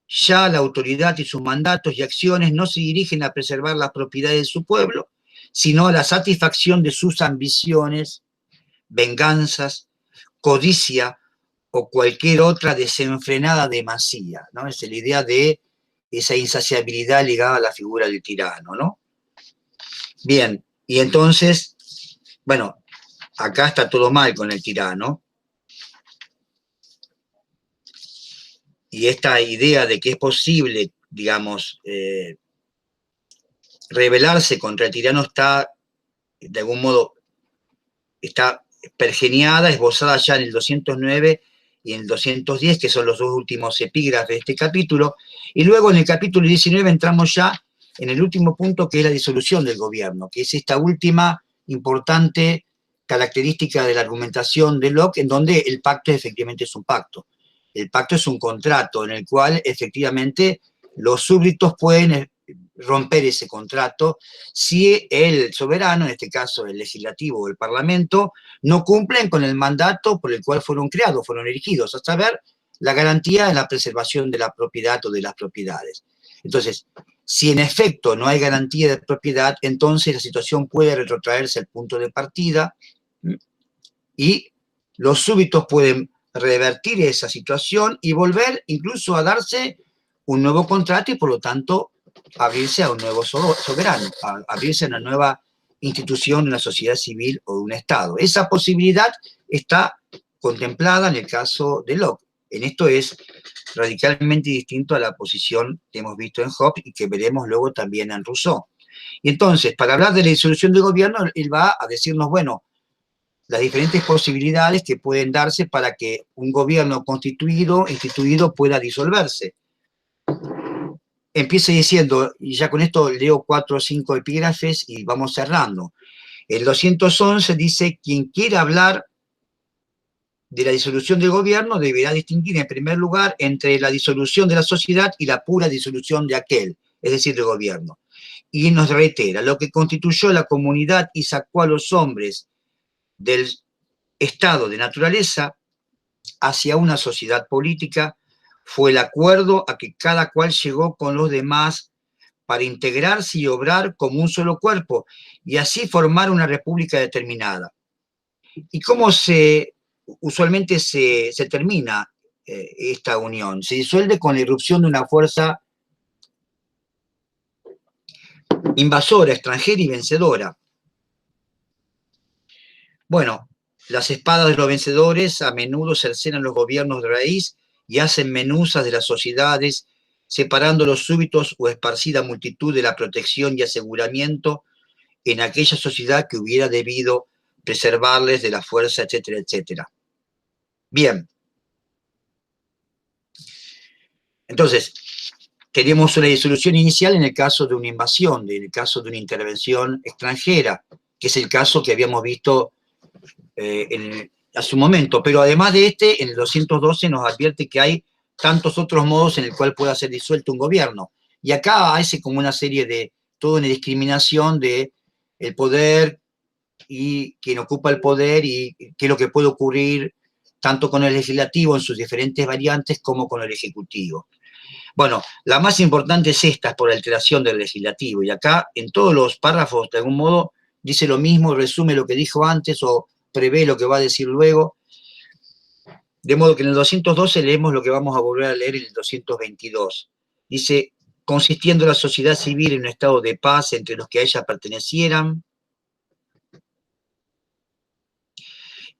Ya la autoridad y sus mandatos y acciones no se dirigen a preservar las propiedades de su pueblo, sino a la satisfacción de sus ambiciones, venganzas, codicia o cualquier otra desenfrenada demasía, ¿no? Es la idea de esa insaciabilidad ligada a la figura del tirano, ¿no? Bien, y entonces, bueno, acá está todo mal con el tirano. Y esta idea de que es posible, digamos, rebelarse contra el tirano está, de algún modo, está pergeniada, esbozada ya en el 209 y en el 210, que son los dos últimos epígrafes de este capítulo, y luego en el capítulo 19 entramos ya en el último punto, que es la disolución del gobierno, que es esta última importante característica de la argumentación de Locke, en donde el pacto efectivamente es un pacto. El pacto es un contrato en el cual efectivamente los súbditos pueden romper ese contrato si el soberano, en este caso el legislativo o el parlamento, no cumplen con el mandato por el cual fueron creados, fueron erigidos, a saber, la garantía de la preservación de la propiedad o de las propiedades. Entonces, si en efecto no hay garantía de propiedad, entonces la situación puede retrotraerse al punto de partida y los súbditos pueden revertir esa situación y volver incluso a darse un nuevo contrato y por lo tanto abrirse a un nuevo soberano, a abrirse a una nueva institución, una sociedad civil o un Estado. Esa posibilidad está contemplada en el caso de Locke. En esto es radicalmente distinto a la posición que hemos visto en Hobbes y que veremos luego también en Rousseau. Y entonces, para hablar de la disolución del gobierno, él va a decirnos, bueno, las diferentes posibilidades que pueden darse para que un gobierno instituido pueda disolverse. Empieza diciendo, y ya con esto leo 4 o 5 epígrafes y vamos cerrando. El 211 dice, quien quiera hablar de la disolución del gobierno deberá distinguir en primer lugar entre la disolución de la sociedad y la pura disolución de aquel, es decir, del gobierno. Y nos reitera, lo que constituyó la comunidad y sacó a los hombres del estado de naturaleza hacia una sociedad política fue el acuerdo a que cada cual llegó con los demás para integrarse y obrar como un solo cuerpo y así formar una república determinada. ¿Y cómo usualmente se termina esta unión? Se disuelve con la irrupción de una fuerza invasora, extranjera y vencedora. Bueno, las espadas de los vencedores a menudo cercenan los gobiernos de raíz y hacen menuzas de las sociedades, separando los súbitos o esparcida multitud de la protección y aseguramiento en aquella sociedad que hubiera debido preservarles de la fuerza, etcétera, etcétera. Bien. Entonces, tenemos una disolución inicial en el caso de una invasión, en el caso de una intervención extranjera, que es el caso que habíamos visto hace un momento. Pero además de en el 212 nos advierte que hay tantos otros modos en el cual pueda ser disuelto un gobierno. Y acá hace como una serie de, toda una discriminación de el poder y quien ocupa el poder y qué es lo que puede ocurrir tanto con el legislativo en sus diferentes variantes como con el ejecutivo. Bueno, la más importante es esta, por alteración del legislativo. Y acá, en todos los párrafos, de algún modo, dice lo mismo, resume lo que dijo antes o prevé lo que va a decir luego. De modo que en el 212 leemos lo que vamos a volver a leer en el 222. Dice, consistiendo la sociedad civil en un estado de paz entre los que a ella pertenecieran,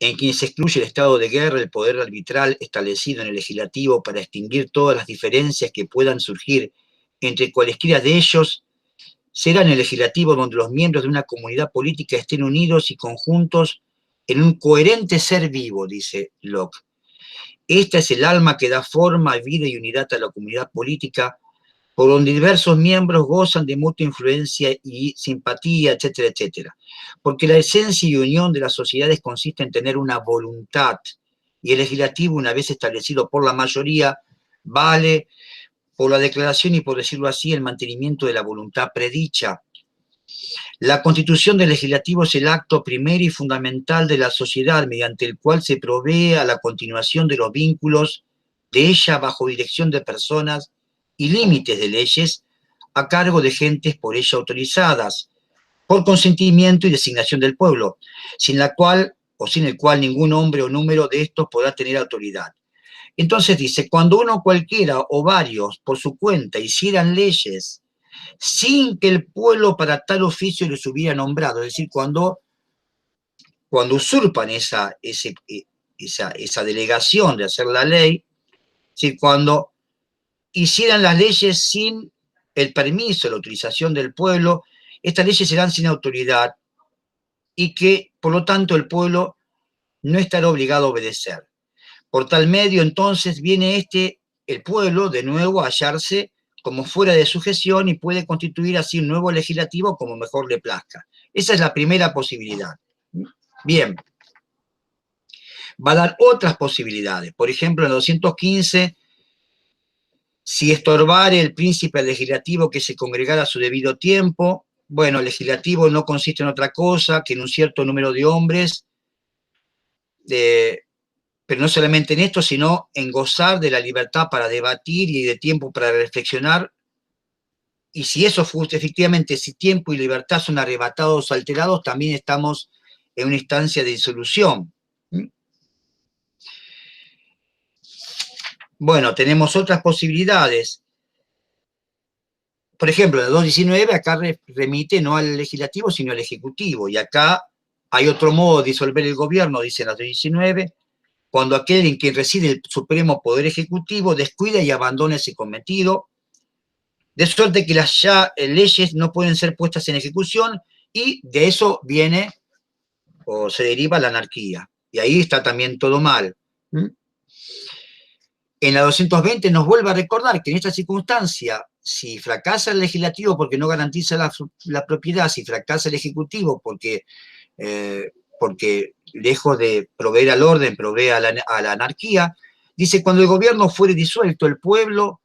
en quienes se excluye el estado de guerra, el poder arbitral establecido en el legislativo para extinguir todas las diferencias que puedan surgir entre cualesquiera de ellos, será en el legislativo donde los miembros de una comunidad política estén unidos y conjuntos en un coherente ser vivo, dice Locke. Esta es el alma que da forma, vida y unidad a la comunidad política, por donde diversos miembros gozan de mutua influencia y simpatía, etcétera, etcétera. Porque la esencia y unión de las sociedades consiste en tener una voluntad, y el legislativo, una vez establecido por la mayoría, vale por la declaración y, por decirlo así, el mantenimiento de la voluntad predicha. La constitución del legislativo es el acto primero y fundamental de la sociedad, mediante el cual se provee a la continuación de los vínculos de ella bajo dirección de personas y límites de leyes a cargo de gentes por ella autorizadas, por consentimiento y designación del pueblo, sin la cual o sin el cual ningún hombre o número de estos podrá tener autoridad. Entonces dice, cuando uno cualquiera o varios por su cuenta hicieran leyes sin que el pueblo para tal oficio les hubiera nombrado, es decir, cuando usurpan esa delegación de hacer la ley, es decir, cuando hicieran las leyes sin el permiso, la autorización del pueblo, estas leyes serán sin autoridad y que, por lo tanto, el pueblo no estará obligado a obedecer. Por tal medio, entonces, viene el pueblo, de nuevo, a hallarse como fuera de sujeción y puede constituir así un nuevo legislativo como mejor le plazca. Esa es la primera posibilidad. Bien. Va a dar otras posibilidades. Por ejemplo, en el 215, si estorbare el príncipe legislativo que se congregara a su debido tiempo, bueno, el legislativo no consiste en otra cosa que en un cierto número de hombres, pero no solamente en esto, sino en gozar de la libertad para debatir y de tiempo para reflexionar. Y si eso fuese efectivamente, si tiempo y libertad son arrebatados o alterados, también estamos en una instancia de disolución. Bueno, tenemos otras posibilidades. Por ejemplo, en el 219 acá remite no al legislativo, sino al ejecutivo. Y acá hay otro modo de disolver el gobierno, dice en el 219, cuando aquel en quien reside el supremo poder ejecutivo descuida y abandona ese cometido, de suerte que las leyes no pueden ser puestas en ejecución, y de eso viene o se deriva a la anarquía. Y ahí está también todo mal. En la 220 nos vuelve a recordar que en esta circunstancia, si fracasa el legislativo porque no garantiza la propiedad, si fracasa el ejecutivo porque lejos de proveer al orden, provee a la anarquía, dice, cuando el gobierno fuere disuelto, el pueblo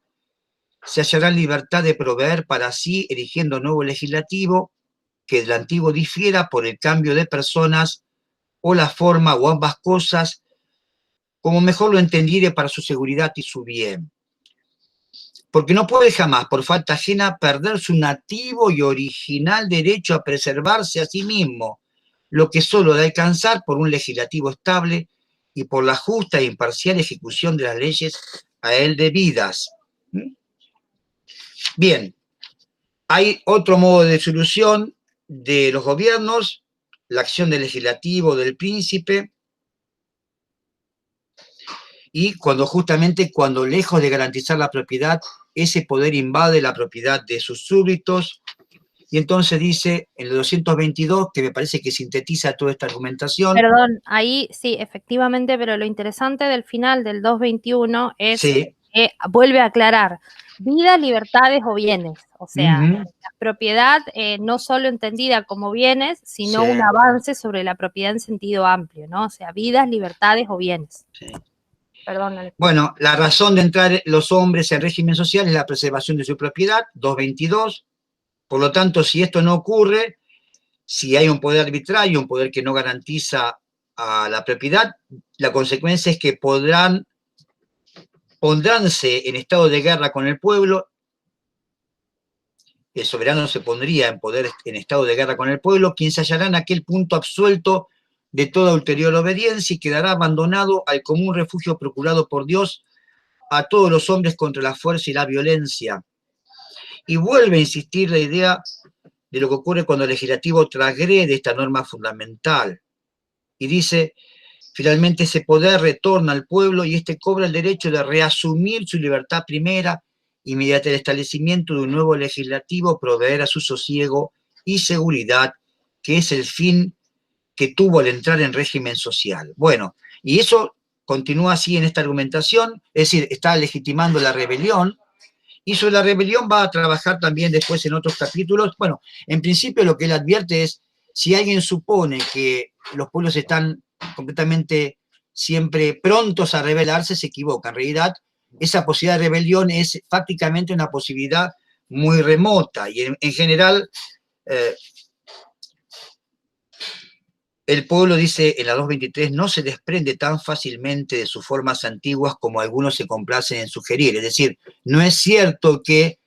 se hallará en libertad de proveer para sí, eligiendo nuevo legislativo, que del antiguo difiera por el cambio de personas o la forma o ambas cosas, como mejor lo entendiere para su seguridad y su bien. Porque no puede jamás, por falta ajena, perder su nativo y original derecho a preservarse a sí mismo, lo que solo da a alcanzar por un legislativo estable y por la justa e imparcial ejecución de las leyes a él debidas. Bien, hay otro modo de solución de los gobiernos, la acción del legislativo, del príncipe, y justamente cuando lejos de garantizar la propiedad, ese poder invade la propiedad de sus súbditos, y entonces dice en el 222, que me parece que sintetiza toda esta argumentación. Perdón, ahí sí, efectivamente, pero lo interesante del final del 221 es sí, que vuelve a aclarar vidas, libertades o bienes. O sea, la propiedad no solo entendida como bienes, sino sí, un avance sobre la propiedad en sentido amplio, ¿no? O sea, vidas, libertades o bienes. Sí. Perdón. Bueno, la razón de entrar los hombres en régimen social es la preservación de su propiedad, 222. Por lo tanto, si esto no ocurre, si hay un poder arbitrario, un poder que no garantiza a la propiedad, la consecuencia es que pondránse en estado de guerra con el pueblo, el soberano se pondría en estado de guerra con el pueblo, quien se hallará en aquel punto absuelto de toda ulterior obediencia y quedará abandonado al común refugio procurado por Dios a todos los hombres contra la fuerza y la violencia. Y vuelve a insistir la idea de lo que ocurre cuando el legislativo transgrede esta norma fundamental. Y dice, finalmente ese poder retorna al pueblo y éste cobra el derecho de reasumir su libertad primera y mediante el establecimiento de un nuevo legislativo proveer a su sosiego y seguridad, que es el fin que tuvo al entrar en régimen social. Bueno, y eso continúa así en esta argumentación, es decir, está legitimando la rebelión, y sobre la rebelión va a trabajar también después en otros capítulos. Bueno, en principio lo que él advierte es, si alguien supone que los pueblos están completamente siempre prontos a rebelarse, se equivoca. En realidad, esa posibilidad de rebelión es prácticamente una posibilidad muy remota, y en general el pueblo, dice en la 223, no se desprende tan fácilmente de sus formas antiguas como algunos se complacen en sugerir. Es decir, no es cierto que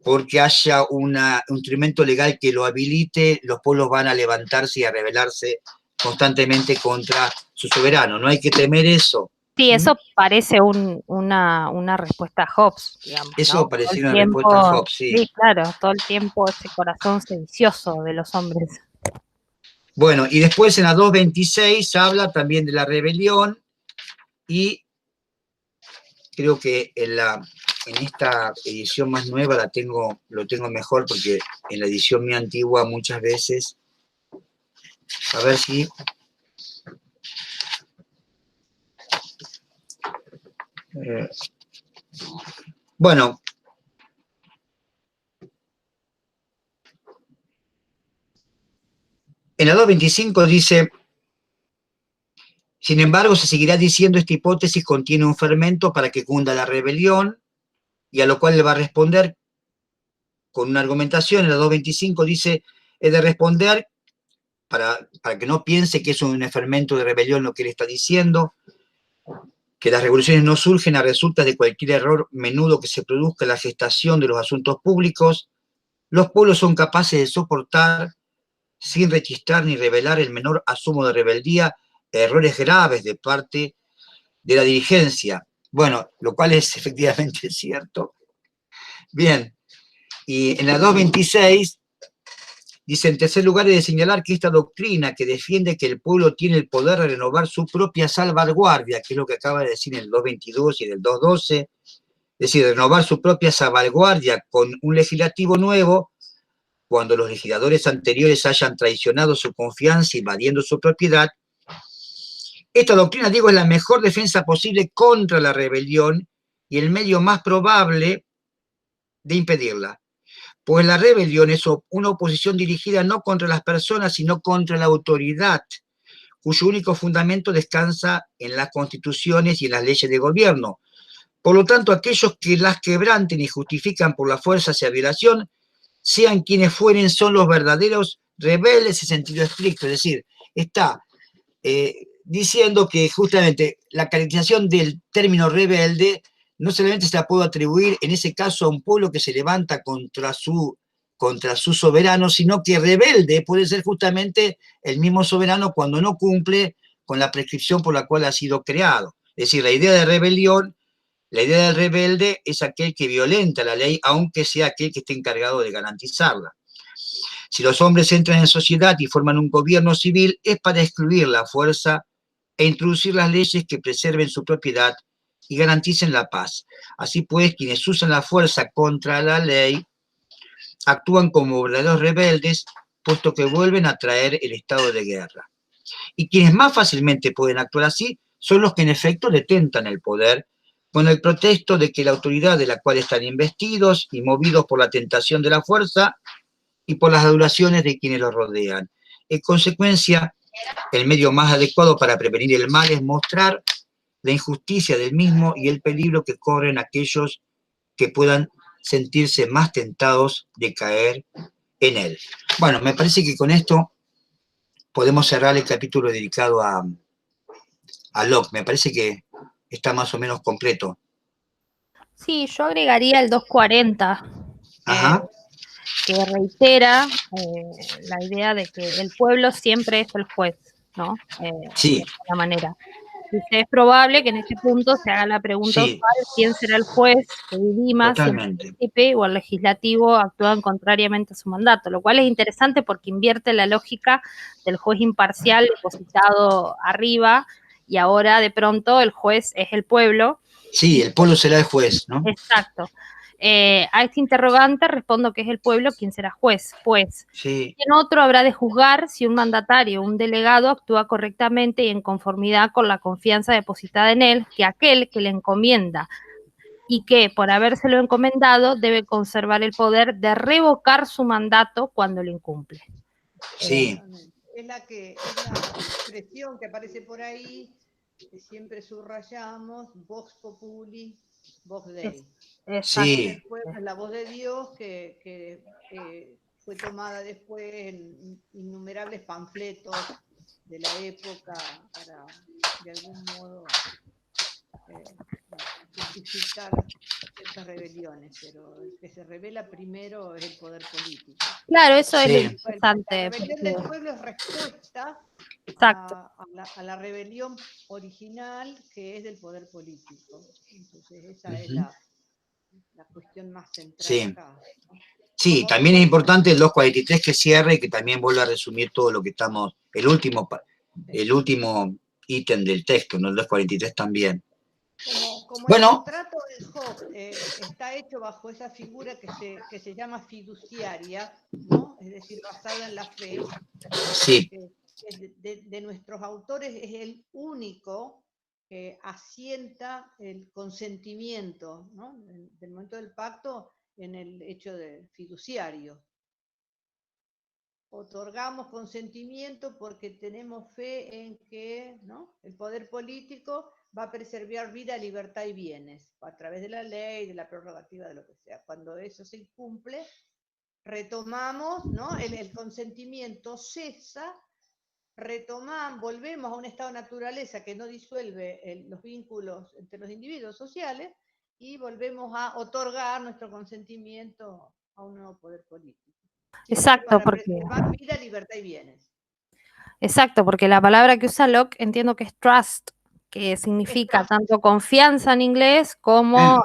porque haya un instrumento legal que lo habilite, los pueblos van a levantarse y a rebelarse constantemente contra su soberano. No hay que temer eso. Sí, eso parece una respuesta a Hobbes, digamos. Eso ¿no? parecía una respuesta a Hobbes, sí. Sí, claro, todo el tiempo ese corazón sedicioso de los hombres. Bueno, y después en la 226 habla también de la rebelión, y creo que en esta edición más nueva lo tengo mejor, porque en la edición mía antigua muchas veces, a ver si... bueno, en la 225 dice, sin embargo, se seguirá diciendo esta hipótesis contiene un fermento para que cunda la rebelión, y a lo cual le va a responder con una argumentación. En la 225 dice, he de responder para que no piense que es un fermento de rebelión lo que él está diciendo, que las revoluciones no surgen a resultas de cualquier error menudo que se produzca en la gestación de los asuntos públicos. Los pueblos son capaces de soportar, sin registrar ni revelar el menor asomo de rebeldía, errores graves de parte de la dirigencia. Bueno, lo cual es efectivamente cierto. Bien, y en la 226 dice, en tercer lugar, he de señalar que esta doctrina que defiende que el pueblo tiene el poder de renovar su propia salvaguardia, que es lo que acaba de decir en el 222 y en el 212, es decir, renovar su propia salvaguardia con un legislativo nuevo, cuando los legisladores anteriores hayan traicionado su confianza invadiendo su propiedad. Esta doctrina, digo, es la mejor defensa posible contra la rebelión y el medio más probable de impedirla. Pues la rebelión es una oposición dirigida no contra las personas, sino contra la autoridad, cuyo único fundamento descansa en las constituciones y en las leyes de gobierno. Por lo tanto, aquellos que las quebranten y justifican por la fuerza hacia violación, sean quienes fueren, son los verdaderos rebeldes en sentido estricto. Es decir, está diciendo que justamente la caracterización del término rebelde no solamente se la puede atribuir en ese caso a un pueblo que se levanta contra su soberano, sino que rebelde puede ser justamente el mismo soberano cuando no cumple con la prescripción por la cual ha sido creado. Es decir, la idea de rebelión, la idea del rebelde es aquel que violenta la ley, aunque sea aquel que esté encargado de garantizarla. Si los hombres entran en sociedad y forman un gobierno civil, es para excluir la fuerza e introducir las leyes que preserven su propiedad y garanticen la paz. Así pues, quienes usan la fuerza contra la ley actúan como verdaderos rebeldes, puesto que vuelven a traer el estado de guerra. Y quienes más fácilmente pueden actuar así son los que en efecto detentan el poder, con el pretexto de que la autoridad de la cual están investidos y movidos por la tentación de la fuerza y por las adulaciones de quienes los rodean. En consecuencia, el medio más adecuado para prevenir el mal es mostrar la injusticia del mismo y el peligro que corren aquellos que puedan sentirse más tentados de caer en él. Bueno, me parece que con esto podemos cerrar el capítulo dedicado a Locke. Me parece que está más o menos completo. Sí, yo agregaría el 240, que reitera la idea de que el pueblo siempre es el juez, ¿no? Sí. De alguna manera. Dice, es probable que en este punto se haga la pregunta Sí. usual, ¿quién será el juez que dirima si el príncipe o el legislativo actúan contrariamente a su mandato? Lo cual es interesante porque invierte la lógica del juez imparcial depositado arriba y ahora de pronto el juez es el pueblo. Sí, el pueblo será el juez, ¿no? Exacto. A este interrogante respondo que es el pueblo quien será juez, pues. Sí. ¿Quién otro habrá de juzgar si un mandatario o un delegado actúa correctamente y en conformidad con la confianza depositada en él, que aquel que le encomienda y que, por habérselo encomendado, debe conservar el poder de revocar su mandato cuando lo incumple? Sí. Es la expresión que aparece por ahí, que siempre subrayamos, vox populi, vox Dei. Sí. Es la voz de Dios que fue tomada después en innumerables panfletos de la época para, de algún modo, justificar ciertas rebeliones, pero el que se revela primero es el poder político. Claro, eso es lo interesante. La rebelión del pueblo es respuesta a la rebelión original que es del poder político. Entonces esa es la cuestión más central acá. Sí, también es importante el 243 que cierre y que también vuelva a resumir todo lo que estamos, el último ítem del texto, ¿no? El 243 también. Como bueno, el contrato del Job está hecho bajo esa figura que se llama fiduciaria, ¿no? Es decir, basada en la fe. Sí. De nuestros autores es el único que asienta el consentimiento, ¿no? Del momento del pacto en el hecho de fiduciario. Otorgamos consentimiento porque tenemos fe en que, ¿no?, el poder político va a preservar vida, libertad y bienes a través de la ley, de la prerrogativa, de lo que sea. Cuando eso se incumple, retomamos, ¿no? El consentimiento cesa, retomamos, volvemos a un estado de naturaleza que no disuelve los vínculos entre los individuos sociales y volvemos a otorgar nuestro consentimiento a un nuevo poder político. Exacto, para preservar vida, libertad y bienes. Exacto, porque la palabra que usa Locke entiendo que es trust, que significa tanto confianza en inglés como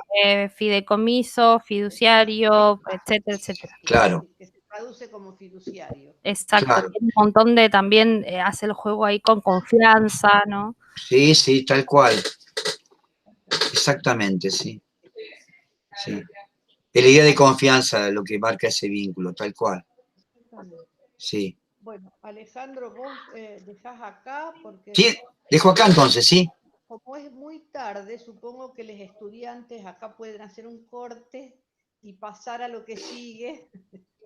fideicomiso, fiduciario, etcétera, etcétera. Claro. Que se traduce como fiduciario. Exacto, claro. Un montón de también hace el juego ahí con confianza, ¿no? Sí, sí, tal cual. Exactamente, sí. Sí. Es la idea de confianza lo que marca ese vínculo, tal cual. Sí. Bueno, Alejandro, vos dejás acá porque... Sí, dejo acá entonces, ¿sí? Como es muy tarde, supongo que los estudiantes acá pueden hacer un corte y pasar a lo que sigue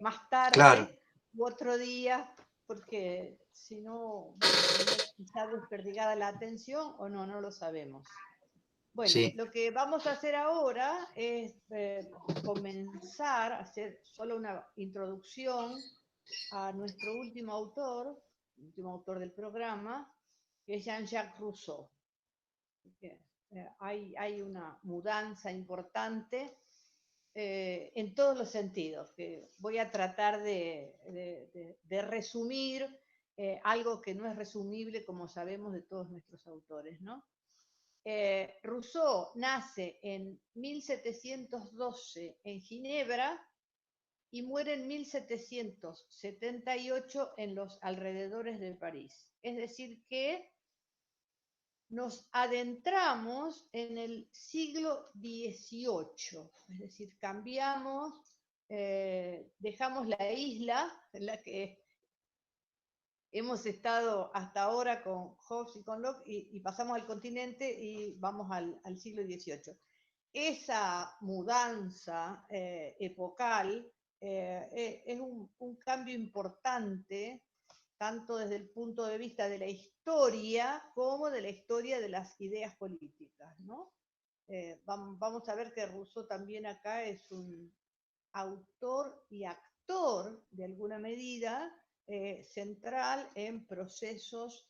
más tarde Claro. u otro día, porque si no van a tener quizá desperdigada la atención o no lo sabemos. Bueno, Sí. lo que vamos a hacer ahora es comenzar a hacer solo una introducción a nuestro último autor del programa, que es Jean-Jacques Rousseau. Hay una mudanza importante en todos los sentidos, que voy a tratar de resumir algo que no es resumible, como sabemos, de todos nuestros autores, ¿no? Rousseau nace en 1712 en Ginebra y muere en 1778 en los alrededores de París. Es decir, que nos adentramos en el siglo XVIII, es decir, cambiamos, dejamos la isla en la que hemos estado hasta ahora con Hobbes y con Locke y pasamos al continente y vamos al siglo XVIII. Esa mudanza epocal es un cambio importante, tanto desde el punto de vista de la historia como de la historia de las ideas políticas, ¿no? Vamos a ver que Rousseau también acá es un autor y actor, de alguna medida, central en procesos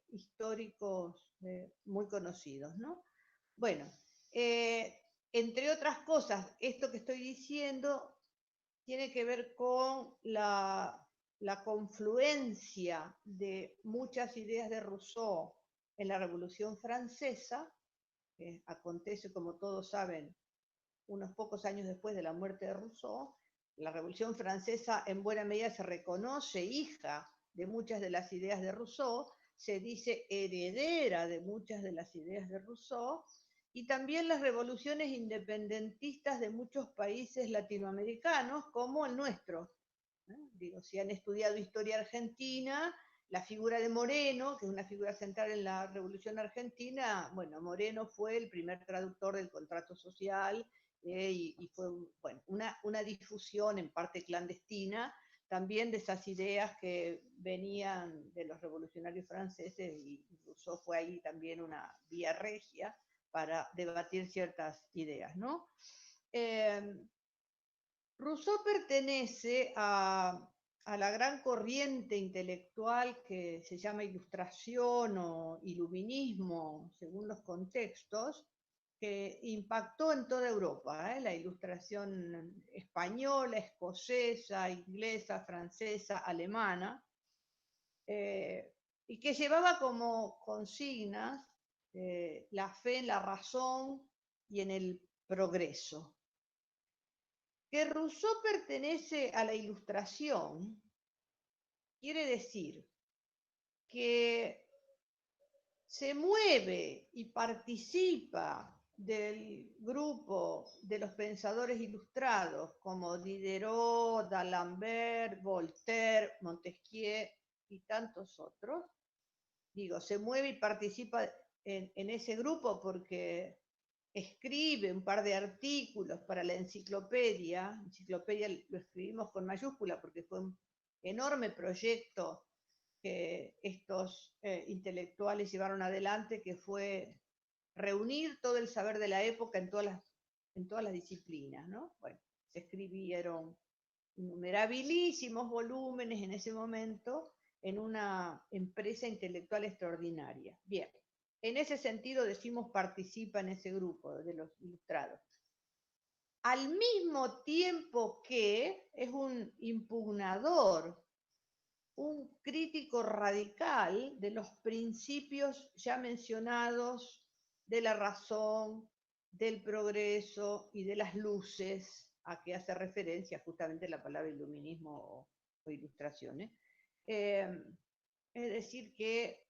históricos muy conocidos, ¿no? Bueno, entre otras cosas, esto que estoy diciendo tiene que ver con la confluencia de muchas ideas de Rousseau en la Revolución Francesa, que acontece, como todos saben, unos pocos años después de la muerte de Rousseau. La Revolución Francesa en buena medida se reconoce hija de muchas de las ideas de Rousseau, se dice heredera de muchas de las ideas de Rousseau, y también las revoluciones independentistas de muchos países latinoamericanos, como el nuestro. Digo, si han estudiado historia argentina, la figura de Moreno, que es una figura central en la Revolución Argentina, bueno, Moreno fue el primer traductor del contrato social y fue bueno, una difusión en parte clandestina también de esas ideas que venían de los revolucionarios franceses, y Rousseau fue ahí también una vía regia para debatir ciertas ideas, ¿no? Rousseau pertenece a la gran corriente intelectual que se llama Ilustración o Iluminismo, según los contextos, que impactó en toda Europa, la Ilustración española, escocesa, inglesa, francesa, alemana, y que llevaba como consignas la fe en la razón y en el progreso. Que Rousseau pertenece a la Ilustración quiere decir que se mueve y participa del grupo de los pensadores ilustrados como Diderot, D'Alembert, Voltaire, Montesquieu y tantos otros. Digo, se mueve y participa en ese grupo porque escribe un par de artículos para la enciclopedia lo escribimos con mayúscula porque fue un enorme proyecto que estos intelectuales llevaron adelante, que fue reunir todo el saber de la época en todas las disciplinas, ¿no? Bueno, se escribieron innumerabilísimos volúmenes en ese momento en una empresa intelectual extraordinaria. Bien, en ese sentido decimos participa en ese grupo de los ilustrados. Al mismo tiempo que es un impugnador, un crítico radical de los principios ya mencionados de la razón, del progreso y de las luces, a que hace referencia justamente la palabra iluminismo o ilustraciones. Es decir, que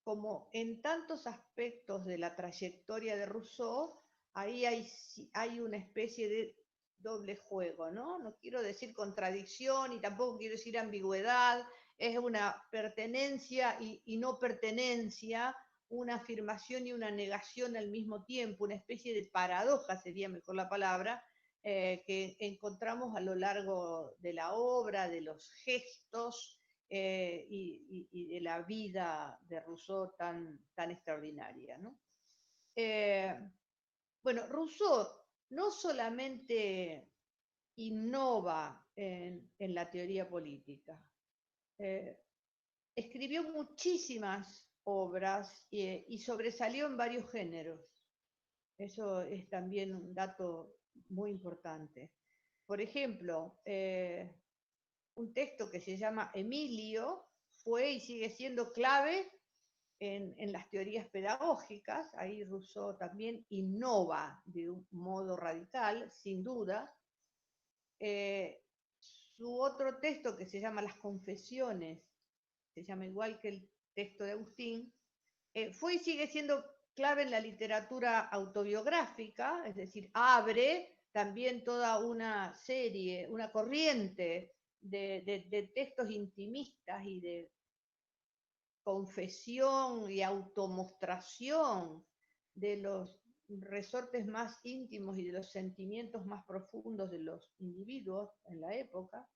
como en tantos aspectos de la trayectoria de Rousseau, ahí hay una especie doble juego, ¿no? No quiero decir contradicción y tampoco quiero decir ambigüedad, es una pertenencia y no pertenencia, una afirmación y una negación al mismo tiempo, una especie de paradoja sería mejor la palabra, que encontramos a lo largo de la obra, de los gestos y de la vida de Rousseau tan extraordinaria, ¿no? Bueno, Rousseau no solamente innova en la teoría política, escribió muchísimas obras y sobresalió en varios géneros. Eso es también un dato muy importante. Por ejemplo, un texto que se llama Emilio fue y sigue siendo clave en las teorías pedagógicas. Ahí Rousseau también innova de un modo radical, sin duda. Su otro texto que se llama Las Confesiones, se llama igual que el texto de Agustín, fue y sigue siendo clave en la literatura autobiográfica, es decir, abre también toda una serie, una corriente de textos intimistas y de confesión y automostración de los resortes más íntimos y de los sentimientos más profundos de los individuos en la época.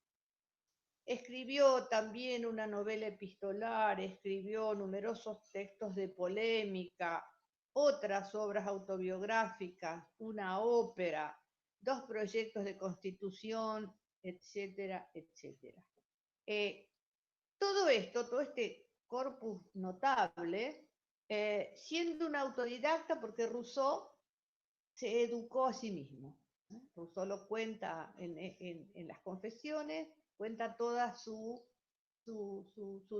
Escribió también una novela epistolar, escribió numerosos textos de polémica, otras obras autobiográficas, una ópera, 2 proyectos de constitución, etcétera, etcétera. Todo esto, todo este corpus notable, siendo un autodidacta, porque Rousseau se educó a sí mismo. Rousseau lo cuenta en las Confesiones, cuenta toda su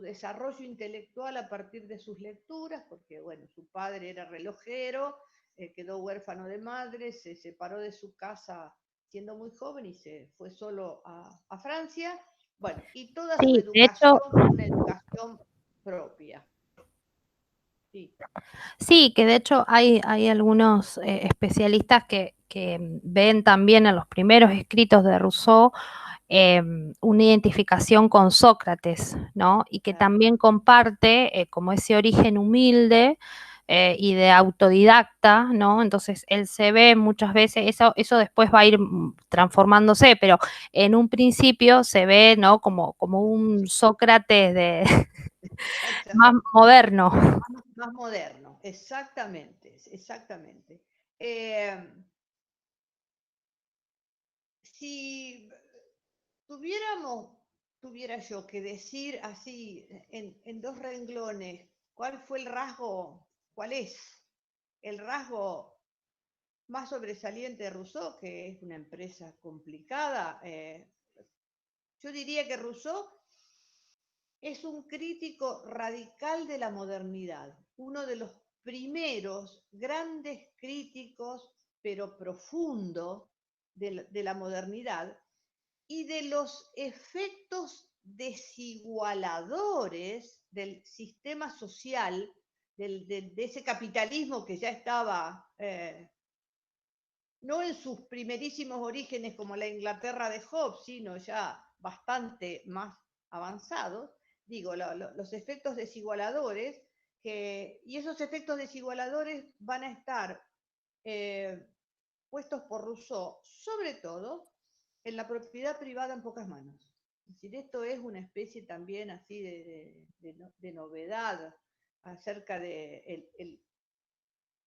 desarrollo intelectual a partir de sus lecturas, porque bueno, su padre era relojero, quedó huérfano de madre, se separó de su casa siendo muy joven y se fue solo a Francia. Bueno, y toda su educación fue una educación propia. Sí, que de hecho hay algunos especialistas que ven también en los primeros escritos de Rousseau una identificación con Sócrates, ¿no? Y que también comparte como ese origen humilde y de autodidacta, ¿no? Entonces él se ve muchas veces, eso después va a ir transformándose, pero en un principio se ve, ¿no? Como un Sócrates más moderno. Más moderno, exactamente, exactamente. Si tuviera yo que decir así en 2 renglones, ¿cuál fue el rasgo, cuál es el rasgo más sobresaliente de Rousseau, que es una empresa complicada? Yo diría que Rousseau es un crítico radical de la modernidad, uno de los primeros grandes críticos, pero profundo, de la modernidad y de los efectos desigualadores del sistema social, de ese capitalismo que ya estaba, no en sus primerísimos orígenes como la Inglaterra de Hobbes, sino ya bastante más avanzados, digo, los efectos desigualadores, y esos efectos desigualadores van a estar puestos por Rousseau, sobre todo en la propiedad privada en pocas manos. Es decir, esto es una especie también así de novedad acerca de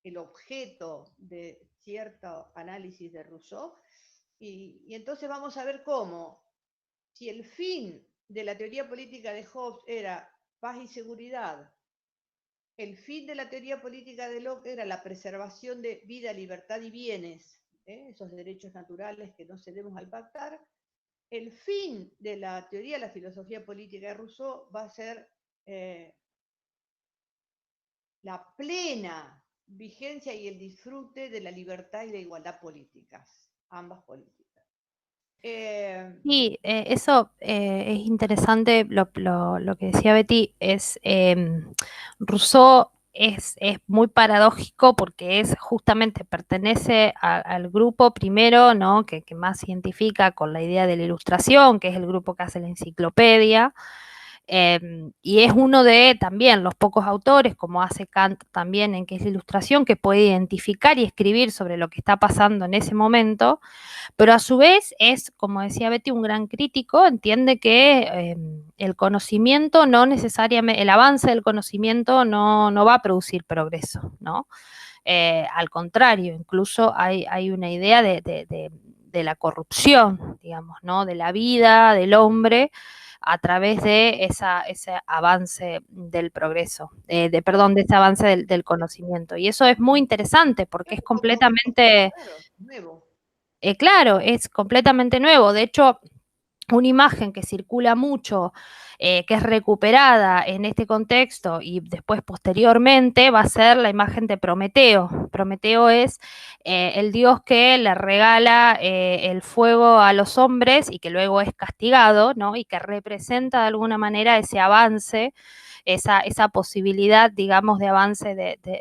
el objeto de cierto análisis de Rousseau, y entonces vamos a ver cómo, si el fin de la teoría política de Hobbes era paz y seguridad, el fin de la teoría política de Locke era la preservación de vida, libertad y bienes, esos derechos naturales que no cedemos al pactar, el fin de la teoría de la filosofía política de Rousseau va a ser la plena vigencia y el disfrute de la libertad y la igualdad políticas, ambas políticas. Sí, eso es interesante, lo que decía Betty, es Rousseau es muy paradójico porque es justamente pertenece al grupo primero, ¿no? que más se identifica con la idea de la ilustración, que es el grupo que hace la enciclopedia, y es uno de también los pocos autores, como hace Kant también en qué es la ilustración, que puede identificar y escribir sobre lo que está pasando en ese momento, pero a su vez es, como decía Betty, un gran crítico, entiende que el conocimiento no necesariamente, el avance del conocimiento no va a producir progreso, ¿no? Al contrario, incluso hay una idea de la corrupción, digamos, ¿no? De la vida del hombre a través de ese avance del progreso, perdón, de ese avance del conocimiento. Y eso es muy interesante porque es completamente, nuevo. Claro, es completamente nuevo. De hecho, una imagen que circula mucho, que es recuperada en este contexto y después posteriormente va a ser la imagen de Prometeo. Prometeo es el dios que le regala el fuego a los hombres y que luego es castigado, ¿no? Y que representa de alguna manera ese avance, esa posibilidad, digamos, de avance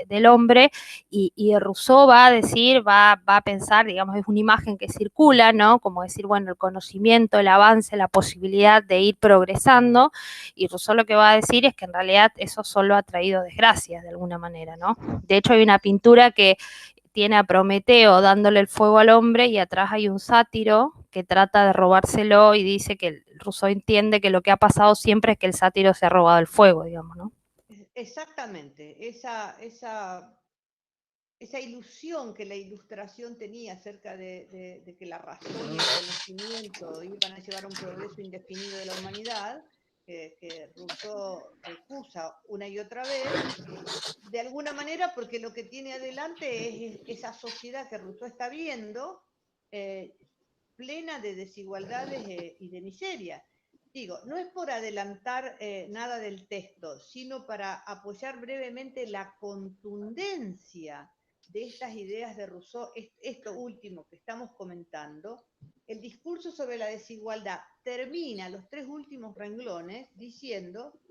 del hombre, y Rousseau va a decir, va a pensar, digamos, es una imagen que circula, ¿no? Como decir, bueno, el conocimiento, el avance, la posibilidad de ir progresando, y Rousseau lo que va a decir es que en realidad eso solo ha traído desgracias de alguna manera, ¿no? De hecho, hay una pintura que tiene a Prometeo dándole el fuego al hombre y atrás hay un sátiro que trata de robárselo y dice que Rousseau entiende que lo que ha pasado siempre es que el sátiro se ha robado el fuego, digamos, ¿no? Exactamente, esa ilusión que la ilustración tenía acerca de que la razón y el conocimiento iban a llevar a un progreso indefinido de la humanidad, que Rousseau recusa una y otra vez, de alguna manera porque lo que tiene adelante es esa sociedad que Rousseau está viendo, plena de desigualdades y de miseria. Digo, no es por adelantar nada del texto, sino para apoyar brevemente la contundencia de estas ideas de Rousseau, esto último que estamos comentando. El discurso sobre la desigualdad termina los 3 últimos renglones diciendo: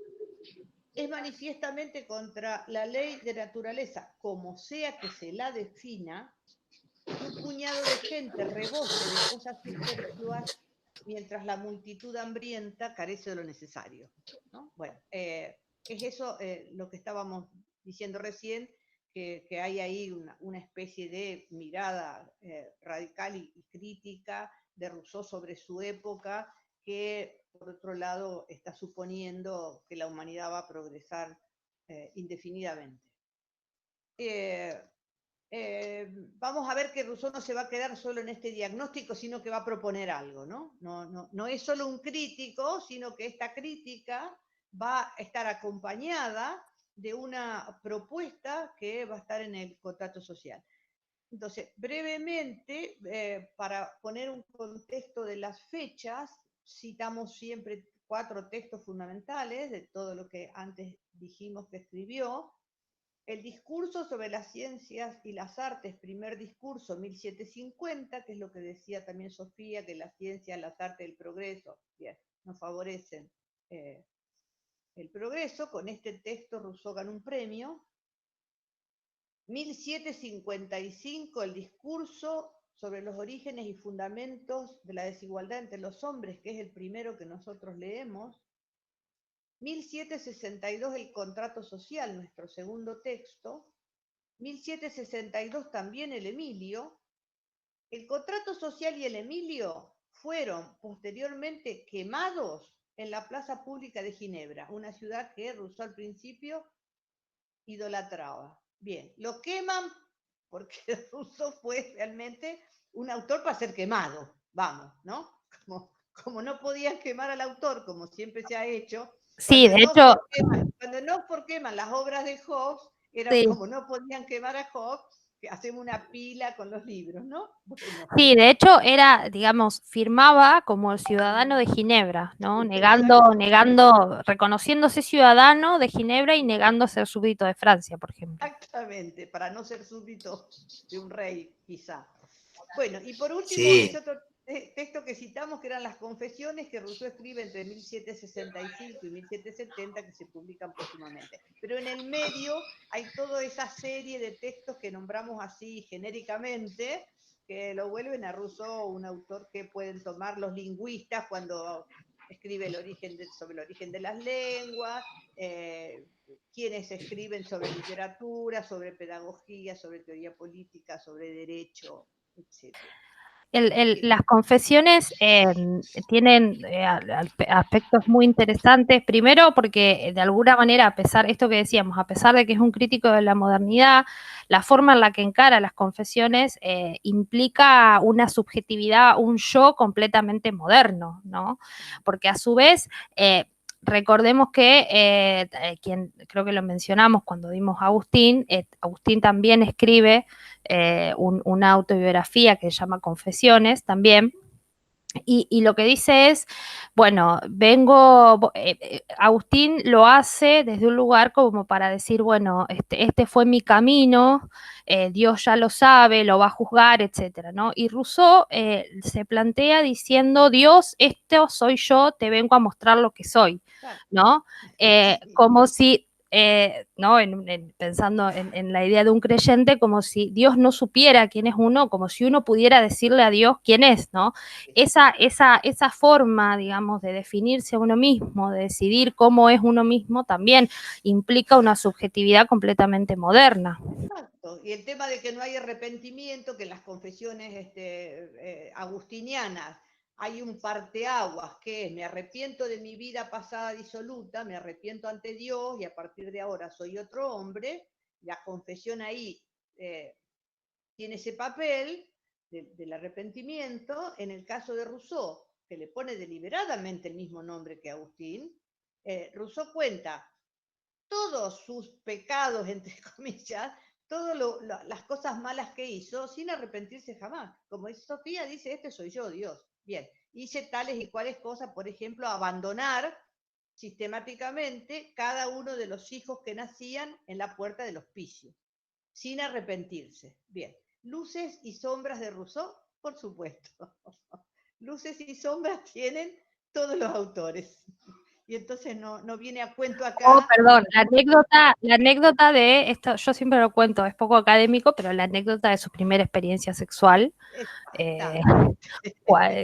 es manifiestamente contra la ley de naturaleza, como sea que se la defina, que un puñado de gente rebose de cosas superfluas mientras la multitud hambrienta carece de lo necesario, ¿no? Bueno, es eso lo que estábamos diciendo recién, que hay ahí una especie de mirada radical y crítica de Rousseau sobre su época, que por otro lado está suponiendo que la humanidad va a progresar indefinidamente. Vamos a ver que Rousseau no se va a quedar solo en este diagnóstico, sino que va a proponer algo, ¿no? No es solo un crítico, sino que esta crítica va a estar acompañada de una propuesta que va a estar en el contrato social. Entonces, brevemente, para poner un contexto de las fechas, citamos siempre 4 textos fundamentales de todo lo que antes dijimos que escribió. El discurso sobre las ciencias y las artes, primer discurso, 1750, que es lo que decía también Sofía, que las ciencias, las artes, el progreso, bien, nos favorecen el progreso. Con este texto Rousseau ganó un premio. 1755, el discurso sobre los orígenes y fundamentos de la desigualdad entre los hombres, que es el primero que nosotros leemos. 1762, el contrato social, nuestro segundo texto. 1762 también el Emilio. El contrato social y el Emilio fueron posteriormente quemados en la plaza pública de Ginebra, una ciudad que Rousseau al principio idolatraba. Bien, lo queman porque Rousseau fue realmente un autor para ser quemado, vamos, ¿no? Como no podían quemar al autor, como siempre se ha hecho. Sí, de hecho, Cuando no queman las obras de Hobbes, era sí. como no podían quemar a Hobbes, que hacemos una pila con los libros, ¿no? Bueno. Sí, de hecho era, digamos, firmaba como el ciudadano de Ginebra, ¿no? Negando, reconociéndose ciudadano de Ginebra y negando ser súbdito de Francia, por ejemplo. Exactamente, para no ser súbdito de un rey, quizá. Bueno, y por último, Sí. ese otro textos que citamos, que eran las confesiones que Rousseau escribe entre 1765 y 1770, que se publican próximamente. Pero en el medio hay toda esa serie de textos que nombramos así genéricamente, que lo vuelven a Rousseau un autor que pueden tomar los lingüistas cuando escribe sobre el origen de las lenguas, quienes escriben sobre literatura, sobre pedagogía, sobre teoría política, sobre derecho, etc. Las confesiones tienen aspectos muy interesantes. Primero, porque de alguna manera, a pesar, esto que decíamos, a pesar de que es un crítico de la modernidad, la forma en la que encara las confesiones implica una subjetividad, un yo completamente moderno, ¿no? Porque a su vez, recordemos que quien creo que lo mencionamos cuando vimos a Agustín, Agustín también escribe una autobiografía que se llama Confesiones también, y lo que dice es, bueno, Agustín lo hace desde un lugar como para decir, bueno, este fue mi camino, Dios ya lo sabe, lo va a juzgar, etcétera, ¿no? Y Rousseau se plantea diciendo, Dios, esto soy yo, te vengo a mostrar lo que soy, ¿no? Como si ¿no? Pensando en la idea de un creyente, como si Dios no supiera quién es uno, como si uno pudiera decirle a Dios quién es, ¿no? Esa forma, digamos, de definirse a uno mismo, de decidir cómo es uno mismo, también implica una subjetividad completamente moderna. Exacto. Y el tema de que no hay arrepentimiento, que en las confesiones agustinianas hay un parteaguas, que es: me arrepiento de mi vida pasada disoluta, me arrepiento ante Dios y a partir de ahora soy otro hombre. La confesión ahí tiene ese papel del arrepentimiento. En el caso de Rousseau, que le pone deliberadamente el mismo nombre que Agustín, Rousseau cuenta todos sus pecados, entre comillas, todas las cosas malas que hizo, sin arrepentirse jamás. Como dice Sofía, dice: este soy yo, Dios. Bien, hice tales y cuales cosas, por ejemplo, abandonar sistemáticamente cada uno de los hijos que nacían en la puerta del hospicio, sin arrepentirse. Bien, luces y sombras de Rousseau, por supuesto. Luces y sombras tienen todos los autores. Y entonces no viene a cuento acá. Oh, perdón, la anécdota de esto, yo siempre lo cuento, es poco académico, pero la anécdota de su primera experiencia sexual,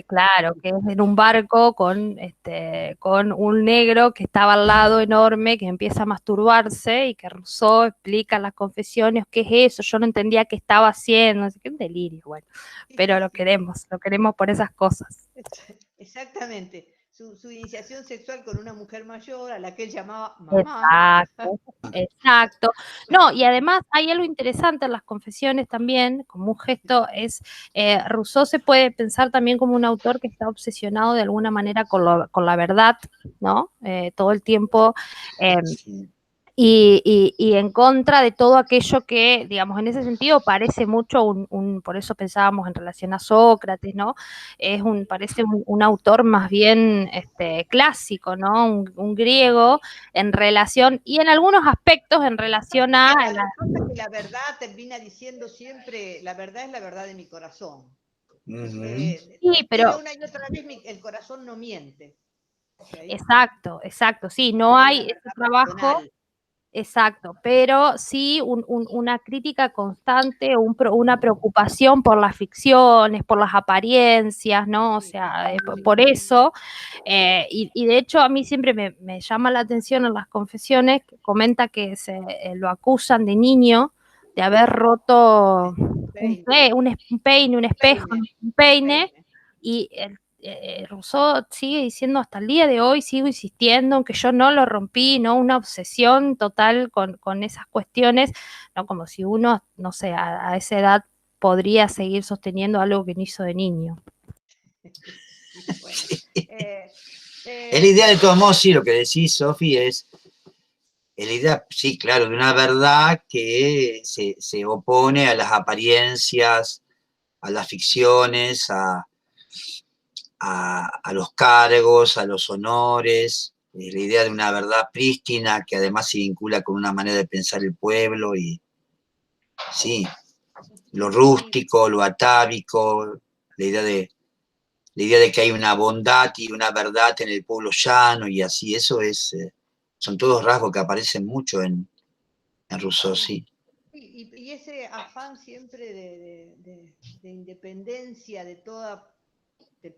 claro, que es en un barco con un negro que estaba al lado enorme, que empieza a masturbarse y que Rousseau explica en las confesiones qué es eso, yo no entendía qué estaba haciendo, no sé qué, un delirio, bueno, pero lo queremos por esas cosas. Exactamente. Su iniciación sexual con una mujer mayor a la que él llamaba mamá. Exacto. No, y además hay algo interesante en las confesiones también, como un gesto, es Rousseau se puede pensar también como un autor que está obsesionado de alguna manera con la verdad, ¿no? Todo el tiempo. Y en contra de todo aquello que, digamos, en ese sentido parece mucho por eso pensábamos en relación a Sócrates, ¿no? Parece un autor más bien clásico, ¿no? Un griego en relación, y en algunos aspectos en relación a... La verdad termina diciendo siempre: la verdad es la verdad de mi corazón. Sí, pero... Una y otra vez el corazón no miente. ¿Okay? Exacto, sí, no hay ese trabajo... Personal. Exacto, pero sí una crítica constante, una preocupación por las ficciones, por las apariencias, ¿no? O sea, por eso, y de hecho a mí siempre me llama la atención en las confesiones, que comenta que lo acusan de niño de haber roto un peine, un espejo, un peine, y Rousseau sigue diciendo hasta el día de hoy, sigo insistiendo en que yo no lo rompí, ¿no? Una obsesión total con esas cuestiones, ¿no? Como si uno, no sé, a esa edad podría seguir sosteniendo algo que no hizo de niño. Bueno, es la idea, de todos modos, sí, lo que decís, Sofi, es la idea, sí, claro, de una verdad que se opone a las apariencias, a las ficciones, a los cargos, a los honores, la idea de una verdad prístina que además se vincula con una manera de pensar el pueblo y, sí, lo rústico, lo atávico, la idea de la idea de que hay una bondad y una verdad en el pueblo llano y así, eso son todos rasgos que aparecen mucho en Rousseau, sí. Y ese afán siempre de independencia del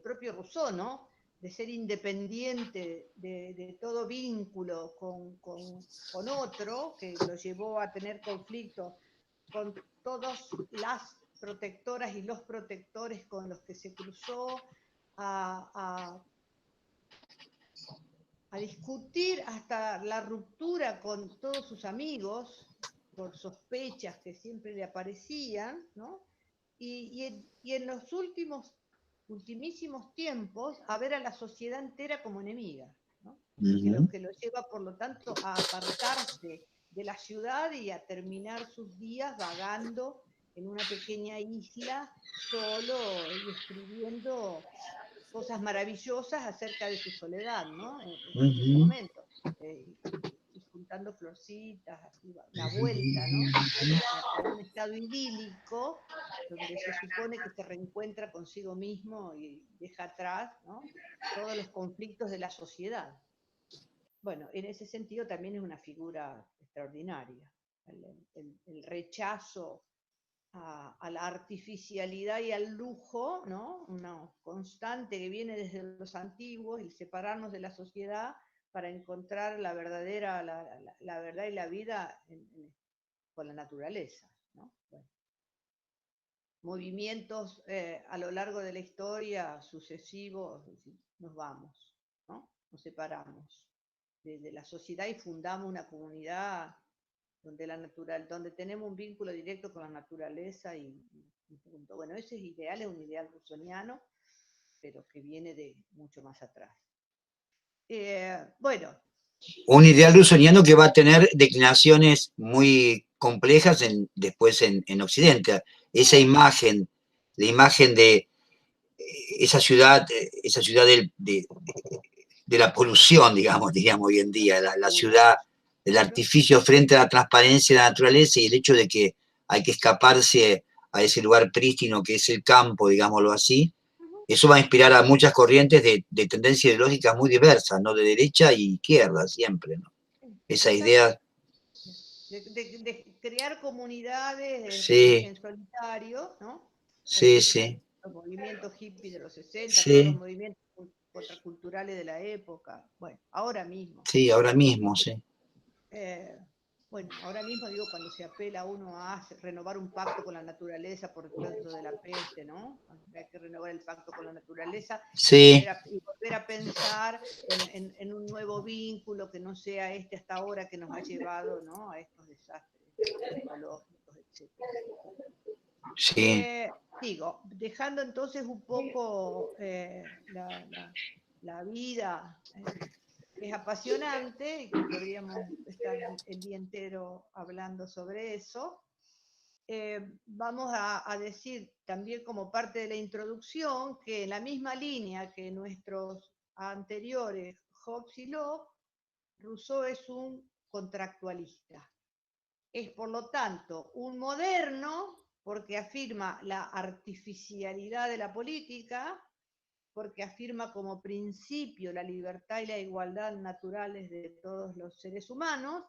propio Rousseau, ¿no? De ser independiente de todo vínculo con otro, que lo llevó a tener conflictos con todas las protectoras y los protectores con los que se cruzó, a discutir hasta la ruptura con todos sus amigos, por sospechas que siempre le aparecían, ¿no? Y en los ultimísimos tiempos, a ver a la sociedad entera como enemiga, ¿no? Que lo lleva, por lo tanto, a apartarse de la ciudad y a terminar sus días vagando en una pequeña isla, solo y escribiendo cosas maravillosas acerca de su soledad, ¿no? En ese momento. Y juntando florcitas, así, la vuelta, ¿no? A un estado idílico, donde se supone que se reencuentra consigo mismo y deja atrás, ¿no?, todos los conflictos de la sociedad. Bueno, en ese sentido también es una figura extraordinaria. El rechazo a la artificialidad y al lujo, ¿no? Una constante que viene desde los antiguos, el separarnos de la sociedad para encontrar la verdadera, la verdad y la vida con la naturaleza, ¿no? Bueno, movimientos a lo largo de la historia sucesivos, nos vamos, ¿no? Nos separamos de la sociedad y fundamos una comunidad donde tenemos un vínculo directo con la naturaleza y punto. Bueno, ese ideal es un ideal rusoniano, pero que viene de mucho más atrás. Bueno. Un ideal rusoniano que va a tener declinaciones muy complejas después en Occidente. Esa imagen, la imagen de esa ciudad de la polución, digamos hoy en día, la ciudad del artificio frente a la transparencia de la naturaleza y el hecho de que hay que escaparse a ese lugar prístino que es el campo, digámoslo así. Eso va a inspirar a muchas corrientes de tendencias ideológicas muy diversas, ¿no? De derecha y izquierda, siempre, ¿no? Esa idea... De crear comunidades sí, en solitario, ¿no? Sí, sí. Los movimientos hippies de los 60, sí, todos los movimientos contraculturales de la época. Bueno, ahora mismo. Sí, ahora mismo, sí. Bueno, ahora mismo digo, cuando se apela a uno a renovar un pacto con la naturaleza por tanto de la peste, ¿no? Hay que renovar el pacto con la naturaleza sí. y volver a pensar en un nuevo vínculo que no sea hasta ahora que nos ha llevado, ¿no?, a estos desastres ecológicos, etc. Sí. Digo, dejando entonces un poco la vida, que es apasionante y que podríamos estar el día entero hablando sobre eso. Vamos a decir también, como parte de la introducción, que en la misma línea que nuestros anteriores, Hobbes y Locke, Rousseau es un contractualista. Es, por lo tanto, un moderno porque afirma la artificialidad de la política, porque afirma como principio la libertad y la igualdad naturales de todos los seres humanos,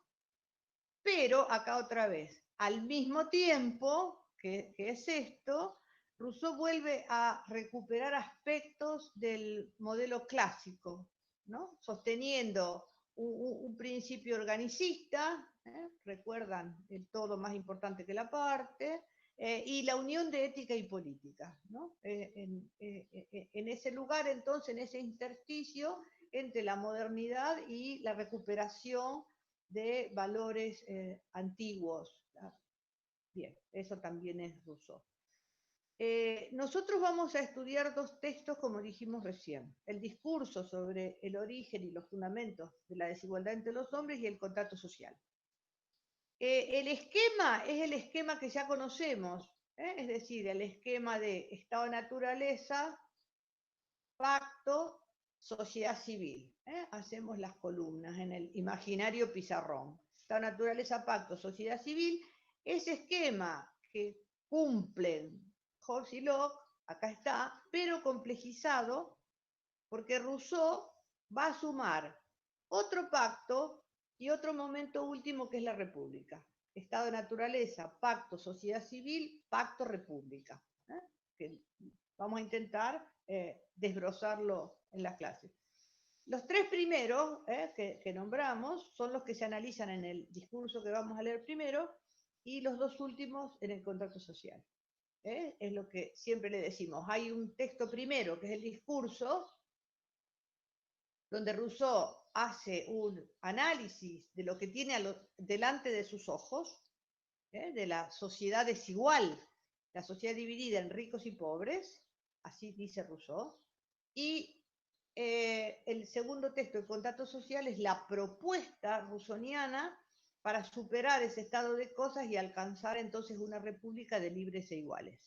pero acá otra vez, al mismo tiempo que es esto, Rousseau vuelve a recuperar aspectos del modelo clásico, ¿no?, sosteniendo un principio organicista, recuerdan, el todo más importante que la parte, y la unión de ética y política, ¿no? En ese lugar, entonces, en ese intersticio entre la modernidad y la recuperación de valores antiguos. Bien, eso también es Rousseau. Nosotros vamos a estudiar dos textos, como dijimos recién: el discurso sobre el origen y los fundamentos de la desigualdad entre los hombres y el contrato social. El esquema es el esquema que ya conocemos, es decir, el esquema de Estado-naturaleza, pacto, sociedad civil. Hacemos las columnas en el imaginario pizarrón. Estado-naturaleza, pacto, sociedad civil. Ese esquema que cumplen Hobbes y Locke acá está, pero complejizado, porque Rousseau va a sumar otro pacto y otro momento último que es la república. Estado de naturaleza, pacto, sociedad civil, pacto, república. Que vamos a intentar desbrozarlo en las clases. Los tres primeros que nombramos son los que se analizan en el discurso que vamos a leer primero, y los dos últimos en el contrato social. Es lo que siempre le decimos. Hay un texto primero, que es el discurso, donde Rousseau hace un análisis de lo que tiene delante de sus ojos, de la sociedad desigual, la sociedad dividida en ricos y pobres, así dice Rousseau, y el segundo texto, el contrato social, es la propuesta rousseauiana para superar ese estado de cosas y alcanzar entonces una república de libres e iguales.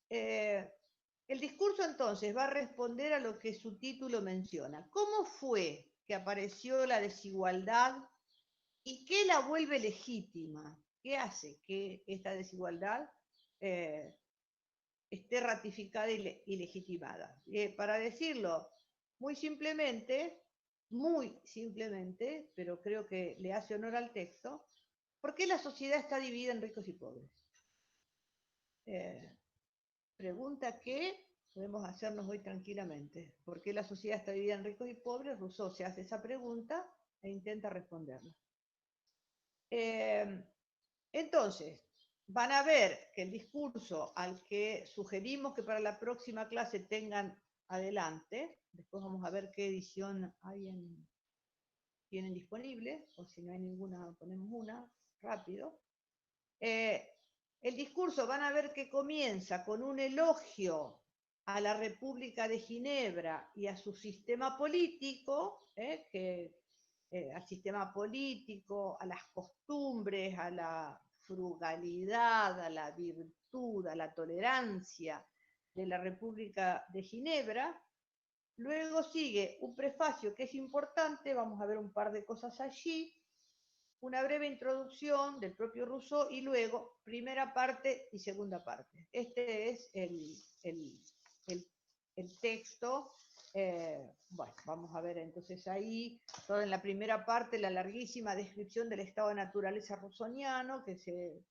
El discurso entonces va a responder a lo que su título menciona. ¿Cómo fue que apareció la desigualdad y qué la vuelve legítima? ¿Qué hace que esta desigualdad esté ratificada y legitimada? Para decirlo muy simplemente, pero creo que le hace honor al texto, ¿por qué la sociedad está dividida en ricos y pobres? Pregunta que podemos hacernos hoy tranquilamente. ¿Por qué la sociedad está dividida en ricos y pobres? Rousseau se hace esa pregunta e intenta responderla. Entonces, van a ver que el discurso al que sugerimos que para la próxima clase tengan adelante, después vamos a ver qué edición tienen disponible, o si no hay ninguna, ponemos una, rápido. El discurso van a ver que comienza con un elogio a la República de Ginebra y a su sistema político, al sistema político, a las costumbres, a la frugalidad, a la virtud, a la tolerancia de la República de Ginebra. Luego sigue un prefacio que es importante, vamos a ver un par de cosas allí, una breve introducción del propio Rousseau y luego primera parte y segunda parte. Este es el texto. Bueno, vamos a ver entonces ahí, toda en la primera parte, la larguísima descripción del estado de naturaleza rousseauiano, que se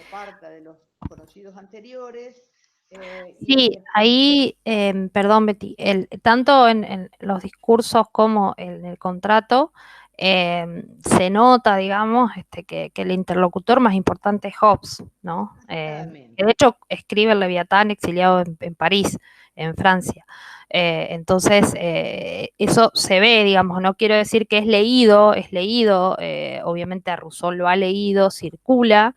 aparta de los conocidos anteriores. Sí, ahí, perdón Betty, tanto en los discursos como en el contrato, se nota, digamos, que el interlocutor más importante es Hobbes, ¿no? De hecho, escribe el Leviatán exiliado en París, en Francia. Entonces, eso se ve, digamos, no quiero decir que es leído, obviamente a Rousseau lo ha leído, circula,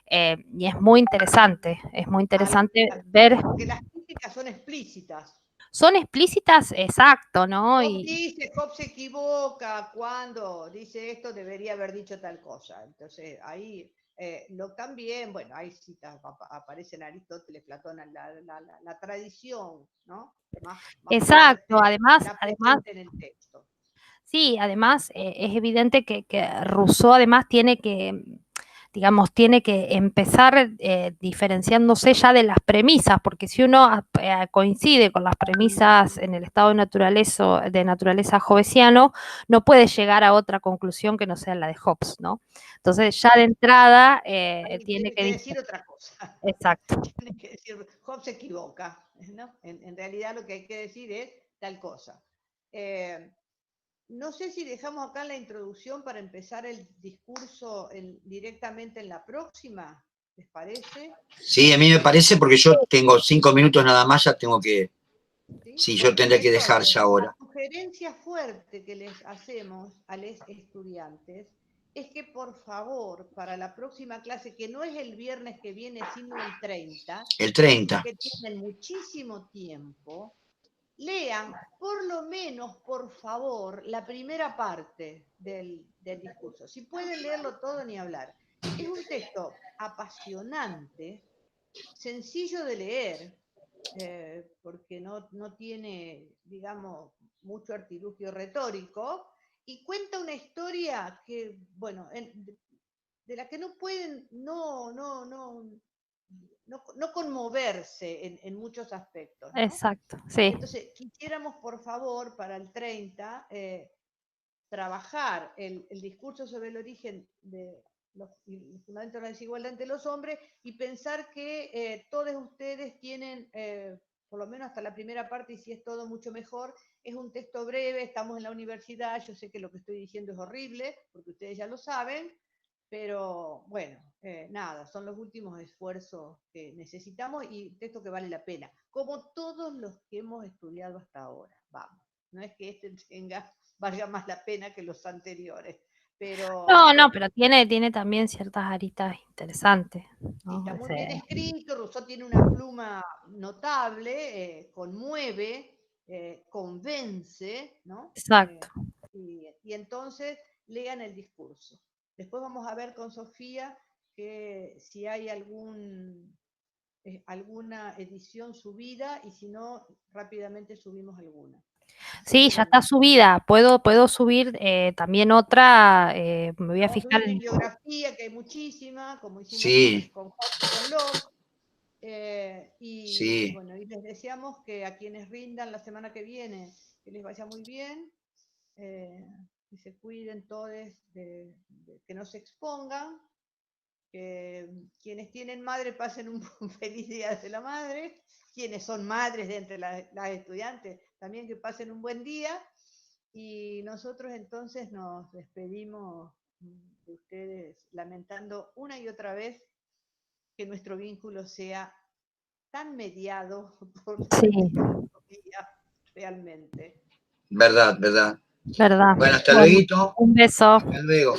y es muy interesante ver. Porque las críticas son explícitas. Son explícitas, exacto, ¿no? Hobbes se equivoca cuando dice esto, debería haber dicho tal cosa. Entonces, ahí también, bueno, hay citas, aparecen Aristóteles, Platón, la tradición, ¿no? Más exacto, fuerte, además, en el texto. Sí, además es evidente que Rousseau además tiene que, digamos, tiene que empezar diferenciándose ya de las premisas, porque si uno coincide con las premisas en el estado de naturaleza hobbesiano, no puede llegar a otra conclusión que no sea la de Hobbes, ¿no? Entonces ya de entrada tiene que decir otra cosa. Exacto. Tiene que decir, Hobbes se equivoca, ¿no? En realidad lo que hay que decir es tal cosa. No sé si dejamos acá la introducción para empezar el discurso directamente en la próxima, ¿les parece? Sí, a mí me parece, porque yo tengo 5 minutos nada más, ya tengo que... Sí, yo tendré que dejar ya ahora. La sugerencia fuerte que les hacemos a los estudiantes es que por favor, para la próxima clase, que no es el viernes que viene, sino el 30, que tienen muchísimo tiempo, lean por lo menos, por favor, la primera parte del discurso. Si pueden leerlo todo, ni hablar. Es un texto apasionante, sencillo de leer, porque no tiene, digamos, mucho artilugio retórico, y cuenta una historia que, bueno, de la que no pueden, no conmoverse en muchos aspectos, ¿no? Exacto, sí. Entonces, quisiéramos, por favor, para el 30, trabajar el discurso sobre el origen de los fundamentos de la desigualdad entre los hombres y pensar que todos ustedes tienen, por lo menos hasta la primera parte, y si es todo mucho mejor, es un texto breve, estamos en la universidad, yo sé que lo que estoy diciendo es horrible, porque ustedes ya lo saben, pero bueno, nada, son los últimos esfuerzos que necesitamos y texto que vale la pena, como todos los que hemos estudiado hasta ahora, vamos, no es que valga más la pena que los anteriores, pero... No, pero tiene también ciertas aritas interesantes, ¿no? Está muy bien escrito, Rousseau tiene una pluma notable, conmueve, convence, ¿no? Exacto. Y entonces lean el discurso. Después vamos a ver con Sofía que si hay alguna edición subida y si no, rápidamente subimos alguna. Sí, ya está subida. Puedo subir también otra. Me voy a fijar en bibliografía, que hay muchísima, como hicimos sí. con Locke. Sí. Bueno, y les deseamos que a quienes rindan la semana que viene, que les vaya muy bien, que se cuiden todos, que no se expongan, que quienes tienen madre pasen un feliz día de la madre, quienes son madres de entre las estudiantes también que pasen un buen día, y nosotros entonces nos despedimos de ustedes lamentando una y otra vez que nuestro vínculo sea tan mediado por la filosofía, realmente. Verdad. Verdad. Bueno, hasta luego. Un beso. Hasta luego.